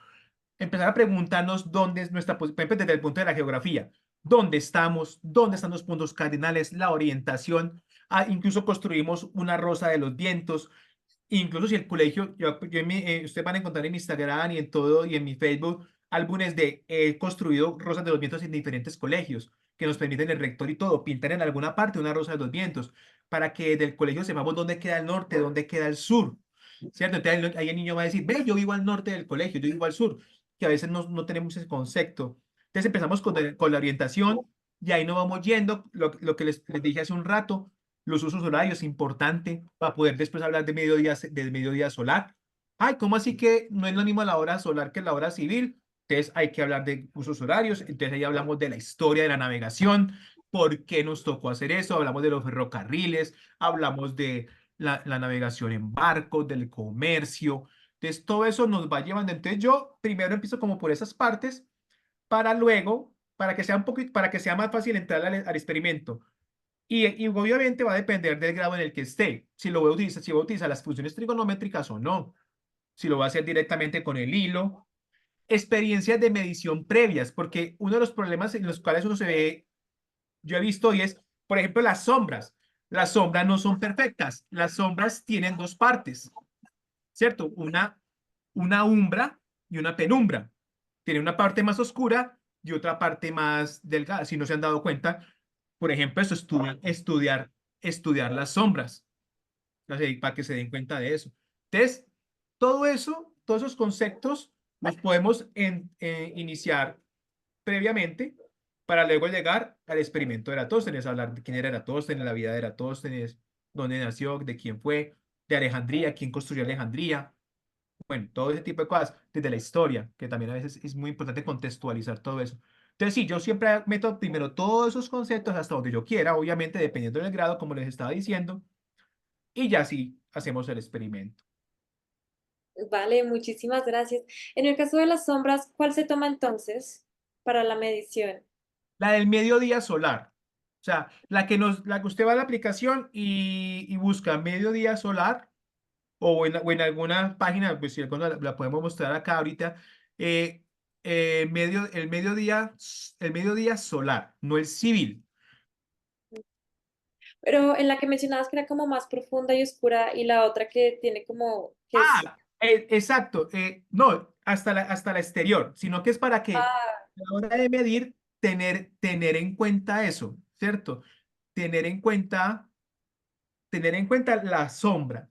empezar a preguntarnos dónde es nuestra posición, por ejemplo, desde el punto de la geografía, dónde estamos, dónde están los puntos cardinales, la orientación. Incluso construimos una rosa de los vientos. Incluso si el colegio, ustedes van a encontrar en mi Instagram y en todo y en mi Facebook álbumes de he construido rosas de los vientos en diferentes colegios que nos permiten el rector y todo pintar en alguna parte una rosa de los vientos para que del colegio sepamos dónde queda el norte, dónde queda el sur, ¿cierto? Entonces ahí el niño va a decir, ve, yo vivo al norte del colegio, yo vivo al sur, que a veces no tenemos ese concepto. Entonces empezamos con la orientación y ahí nos vamos yendo, lo que les dije hace un rato, los usos horarios, importante, para poder después hablar de mediodía solar. Ay, ¿cómo así que no es lo mismo la hora solar que la hora civil? Entonces hay que hablar de usos horarios, entonces ahí hablamos de la historia de la navegación, por qué nos tocó hacer eso, hablamos de los ferrocarriles, hablamos de la navegación en barcos, del comercio. Entonces todo eso nos va llevando. Entonces yo primero empiezo como por esas partes para luego, para que sea un poquito, para que sea más fácil entrar al experimento. Y obviamente va a depender del grado en el que esté. Si voy a utilizar las funciones trigonométricas o no. Si lo va a hacer directamente con el hilo. Experiencias de medición previas, porque uno de los problemas en los cuales uno se ve, yo he visto y es, por ejemplo, las sombras. Las sombras no son perfectas. Las sombras tienen dos partes, ¿cierto? Una umbra y una penumbra. Tiene una parte más oscura y otra parte más delgada. Si no se han dado cuenta, por ejemplo, eso estudiar las sombras. No sé, para que se den cuenta de eso. Entonces, todo eso, todos esos conceptos los podemos iniciar previamente para luego llegar al experimento de Eratóstenes, hablar de quién era Eratóstenes, la vida de Eratóstenes, dónde nació, de quién fue, de Alejandría, quién construyó Alejandría, bueno, todo ese tipo de cosas, desde la historia, que también a veces es muy importante contextualizar todo eso. Entonces, sí, yo siempre meto primero todos esos conceptos hasta donde yo quiera, obviamente dependiendo del grado, como les estaba diciendo, y ya sí hacemos el experimento. Vale, muchísimas gracias. En el caso de las sombras, ¿cuál se toma entonces para la medición? La del mediodía solar. O sea, la que usted va a la aplicación y busca mediodía solar o en alguna página, pues si la podemos mostrar acá ahorita, eh, el mediodía solar, no el civil. Pero en la que mencionabas que era como más profunda y oscura y la otra que tiene como que es... Exacto. No, hasta la exterior, sino que es para que Ah, a la hora de medir, tener en cuenta eso, ¿cierto? Tener en cuenta, tener en cuenta la sombra,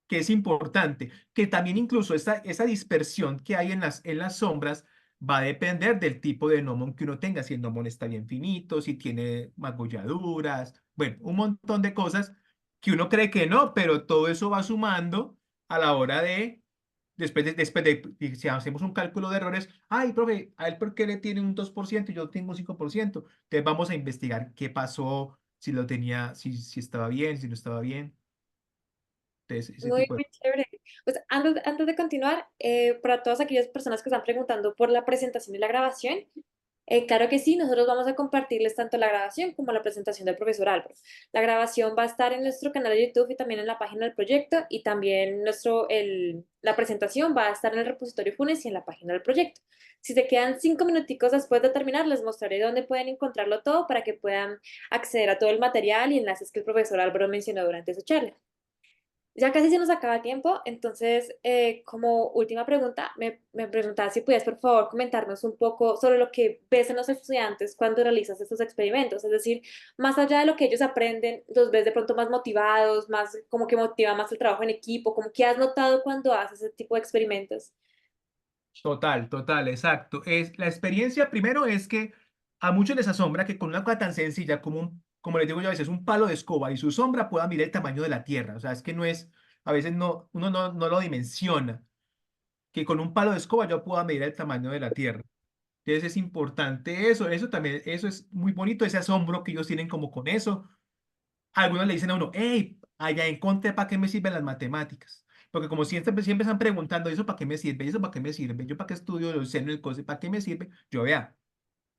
que es importante, que también incluso esa dispersión que hay en las sombras va a depender del tipo de gnomon que uno tenga, si el gnomon está bien finito, si tiene magulladuras, bueno, un montón de cosas que uno cree que no, pero todo eso va sumando a la hora de si hacemos un cálculo de errores, ay, profe, ¿a él por qué le tiene un 2% y yo tengo un 5%? Entonces vamos a investigar qué pasó, si lo tenía, si estaba bien, si no estaba bien. Entonces, ese muy, tipo de... muy chévere. Pues antes de continuar, para todas aquellas personas que están preguntando por la presentación y la grabación, claro que sí, nosotros vamos a compartirles tanto la grabación como la presentación del profesor Álvaro. La grabación va a estar en nuestro canal de YouTube y también en la página del proyecto y también la presentación va a estar en el repositorio Funes y en la página del proyecto. Si se quedan 5 minuticos después de terminar, les mostraré dónde pueden encontrarlo todo para que puedan acceder a todo el material y enlaces que el profesor Álvaro mencionó durante su charla. Ya casi se nos acaba el tiempo, entonces, como última pregunta, me preguntaba si pudieras, por favor, comentarnos un poco sobre lo que ves en los estudiantes cuando realizas estos experimentos. Es decir, más allá de lo que ellos aprenden, los ves de pronto más motivados, más como que motiva más el trabajo en equipo, como que has notado cuando haces ese tipo de experimentos. Total, total, exacto. Es, la experiencia primero es que a muchos les asombra que con una cosa tan sencilla como como les digo yo a veces, un palo de escoba y su sombra pueda medir el tamaño de la Tierra. O sea, es que no es, a veces no, uno no lo dimensiona, que con un palo de escoba yo pueda medir el tamaño de la Tierra. Entonces es importante eso también, eso es muy bonito, ese asombro que ellos tienen como con eso. Algunos le dicen a uno, hey, allá encontré para qué me sirven las matemáticas. Porque como siempre están preguntando, ¿eso para qué me sirve? ¿Y eso para qué me sirve? ¿Yo para qué estudio los senos y cosas? ¿Para qué me sirve? Yo vea,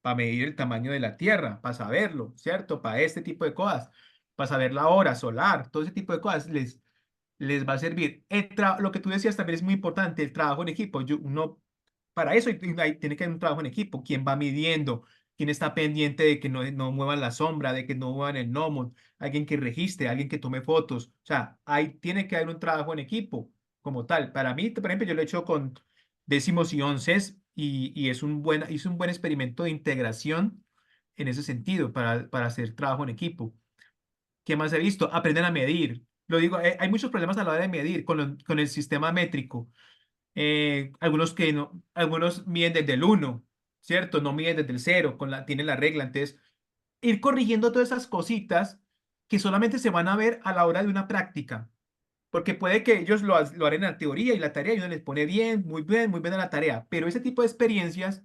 para medir el tamaño de la Tierra, para saberlo, ¿cierto? Para este tipo de cosas, para saber la hora solar, todo ese tipo de cosas les va a servir. Lo que tú decías también es muy importante, el trabajo en equipo. Uno, para eso tiene que haber un trabajo en equipo. ¿Quién va midiendo? ¿Quién está pendiente de que no muevan la sombra, de que no muevan el gnomon? Alguien que registre, alguien que tome fotos. O sea, ahí tiene que haber un trabajo en equipo como tal. Para mí, por ejemplo, yo lo he hecho con décimos y onces y es un buen experimento de integración en ese sentido para hacer trabajo en equipo. ¿Qué más he visto? Aprenden a medir. Lo digo, hay muchos problemas a la hora de medir con el sistema métrico. Algunos que no, algunos miden desde el uno, ¿cierto? No miden desde el cero, tienen la regla. Entonces, ir corrigiendo todas esas cositas que solamente se van a ver a la hora de una práctica. Porque puede que ellos lo harán en la teoría y la tarea y uno les pone bien, muy bien a la tarea. Pero ese tipo de experiencias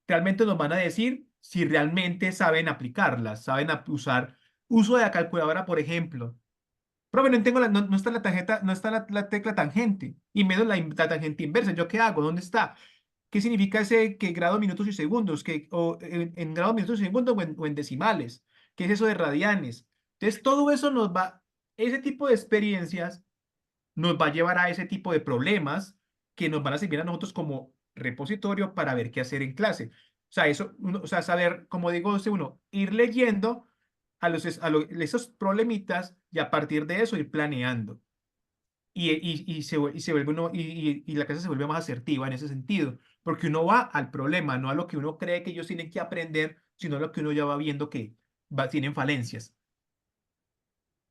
realmente nos van a decir si realmente saben aplicarlas, saben usar uso de la calculadora, por ejemplo. Profe, no tengo no está la tarjeta, no está la tecla tangente, y menos la tangente inversa. ¿Yo qué hago? ¿Dónde está? ¿Qué significa ese que grado, minutos y segundos? O en grado, minutos y segundos o en decimales. ¿Qué es eso de radianes? Entonces, todo eso ese tipo de experiencias nos va a llevar a ese tipo de problemas que nos van a servir a nosotros como repositorio para ver qué hacer en clase. O sea, o sea, saber, como digo uno, ir leyendo esos problemitas y a partir de eso ir planeando. Y se vuelve y la clase se vuelve más asertiva en ese sentido, porque uno va al problema, no a lo que uno cree que ellos tienen que aprender, sino a lo que uno ya va viendo que tienen falencias.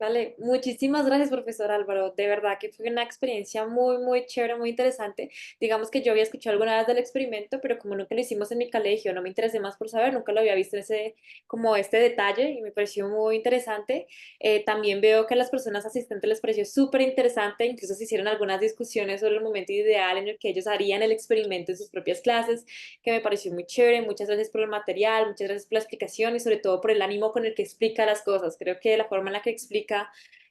Vale, muchísimas gracias, profesor Álvaro. De verdad que fue una experiencia muy, muy chévere, muy interesante. Digamos que yo había escuchado alguna vez del experimento, pero como nunca lo hicimos en mi colegio, no me interesé más por saber, nunca lo había visto ese, como este detalle y me pareció muy interesante. También veo que a las personas asistentes les pareció súper interesante, incluso se hicieron algunas discusiones sobre el momento ideal en el que ellos harían el experimento en sus propias clases, que me pareció muy chévere. Muchas gracias por el material, muchas gracias por la explicación y sobre todo por el ánimo con el que explica las cosas. Creo que la forma en la que explica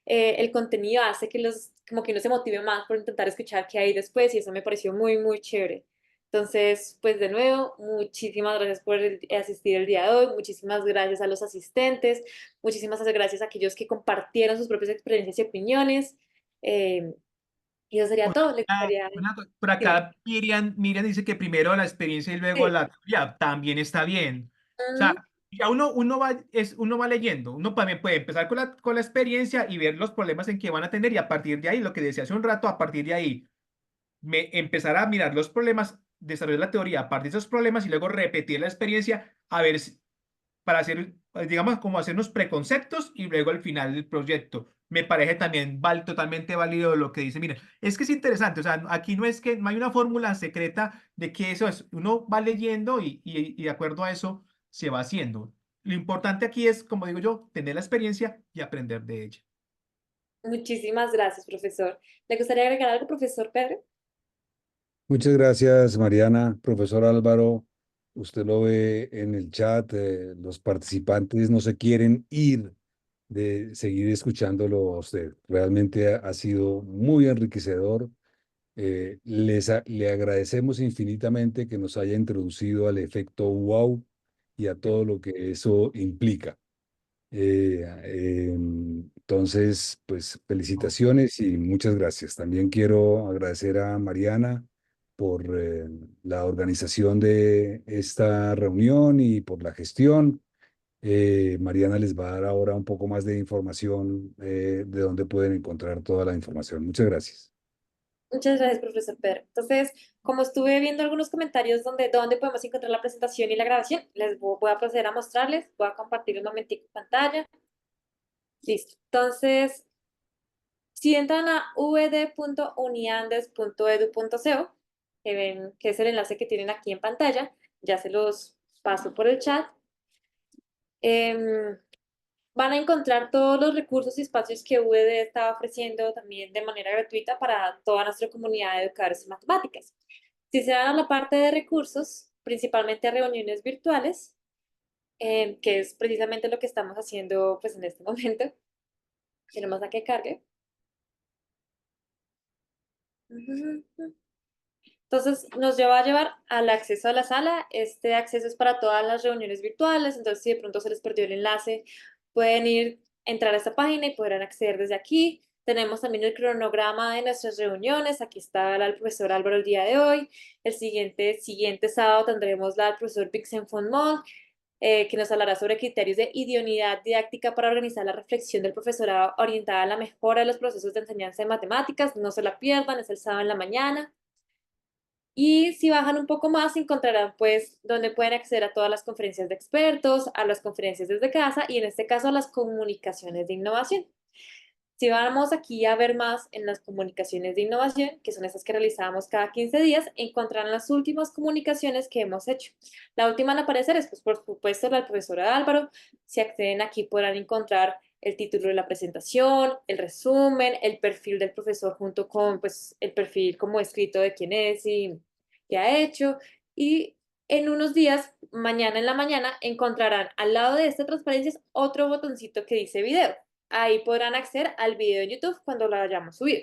el contenido hace que como que uno se motive más por intentar escuchar qué hay después y eso me pareció muy, muy chévere. Entonces, pues de nuevo, muchísimas gracias por asistir el día de hoy, muchísimas gracias a los asistentes, muchísimas gracias a aquellos que compartieron sus propias experiencias y opiniones. Eh, y eso sería todo. Le gustaría... Por Dime. acá Miriam dice que primero la experiencia y luego Sí. la teoría. También está bien. O sea, Ujú. ya uno va leyendo. Uno también puede empezar con la experiencia y ver los problemas en que van a tener y a partir de ahí, lo que decía hace un rato, a partir de ahí, empezar a mirar los problemas, desarrollar la teoría a partir de esos problemas y luego repetir la experiencia a ver para hacer, digamos, como hacer unos preconceptos y luego al final del proyecto. Me parece también totalmente válido lo que dice. Mira, es que es interesante, o sea, aquí no es que no hay una fórmula secreta de que eso es, uno va leyendo y de acuerdo a eso se va haciendo. Lo importante aquí es, como digo yo, tener la experiencia y aprender de ella. Muchísimas gracias, profesor. ¿Le gustaría agregar algo, profesor Pedro? Muchas gracias, Mariana. Profesor Álvaro, usted lo ve en el chat, los participantes no se quieren ir de seguir escuchándolo a usted. Realmente ha sido muy enriquecedor. Le agradecemos infinitamente que nos haya introducido al efecto wow y a todo lo que eso implica. Entonces, pues felicitaciones y muchas gracias. También quiero agradecer a Mariana por la organización de esta reunión y por la gestión. Mariana les va a dar ahora un poco más de información de dónde pueden encontrar toda la información. Muchas gracias. Muchas gracias, profesor Pedro. Entonces, como estuve viendo algunos comentarios donde podemos encontrar la presentación y la grabación, voy a proceder a mostrarles. Voy a compartir un momentico pantalla. Listo. Entonces, si entran a vd.uniandes.edu.co, que ven, que es el enlace que tienen aquí en pantalla. Ya se los paso por el chat. Em, Van a encontrar todos los recursos y espacios que UED está ofreciendo también de manera gratuita para toda nuestra comunidad de educadores en matemáticas. Si se dan a la parte de recursos, principalmente reuniones virtuales, que es precisamente lo que estamos haciendo pues en este momento. Tenemos a que cargue. Entonces nos va a llevar al acceso a la sala. Este acceso es para todas las reuniones virtuales, entonces si de pronto se les perdió el enlace, pueden entrar a esta página y podrán acceder desde aquí. Tenemos también el cronograma de nuestras reuniones. Aquí está el profesor Álvaro el día de hoy. El siguiente sábado tendremos la del profesor Vixen von Moll, que nos hablará sobre criterios de idoneidad didáctica para organizar la reflexión del profesorado orientada a la mejora de los procesos de enseñanza de matemáticas. No se la pierdan, es el sábado en la mañana. Y si bajan un poco más, encontrarán pues donde pueden acceder a todas las conferencias de expertos, a las conferencias desde casa y en este caso a las comunicaciones de innovación. Si vamos aquí a ver más en las comunicaciones de innovación, que son esas que realizamos cada 15 días, encontrarán las últimas comunicaciones que hemos hecho. La última en aparecer es, pues, por supuesto, la del profesor Álvaro. Si acceden aquí podrán encontrar el título de la presentación, el resumen, el perfil del profesor junto con pues, el perfil como escrito de quién es y qué ha hecho. Y en unos días, mañana en la mañana, encontrarán al lado de esta transparencia otro botoncito que dice video. Ahí podrán acceder al video de YouTube cuando lo hayamos subido.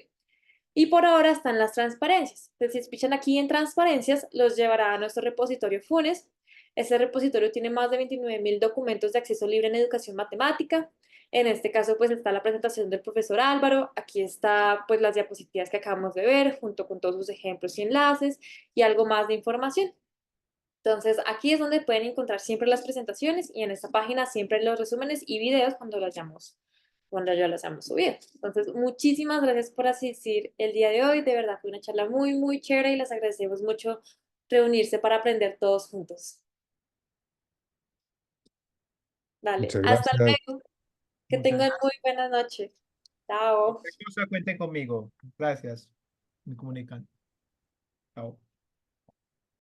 Y por ahora están las transparencias. Entonces, si pichan aquí en transparencias, los llevará a nuestro repositorio FUNES. Ese repositorio tiene más de 29.000 documentos de acceso libre en educación matemática. En este caso, pues está la presentación del profesor Álvaro. Aquí está, pues, las diapositivas que acabamos de ver, junto con todos sus ejemplos y enlaces y algo más de información. Entonces, aquí es donde pueden encontrar siempre las presentaciones y en esta página siempre los resúmenes y videos cuando ya los hayamos subido. Entonces, muchísimas gracias por asistir el día de hoy. De verdad, fue una charla muy, muy chévere y les agradecemos mucho reunirse para aprender todos juntos. Vale, Muchas hasta gracias. luego. Que Muchas tengan muy gracias. buena noche. Chao. Cualquier cosa, cuenten conmigo. Gracias. Me comunican. Chao.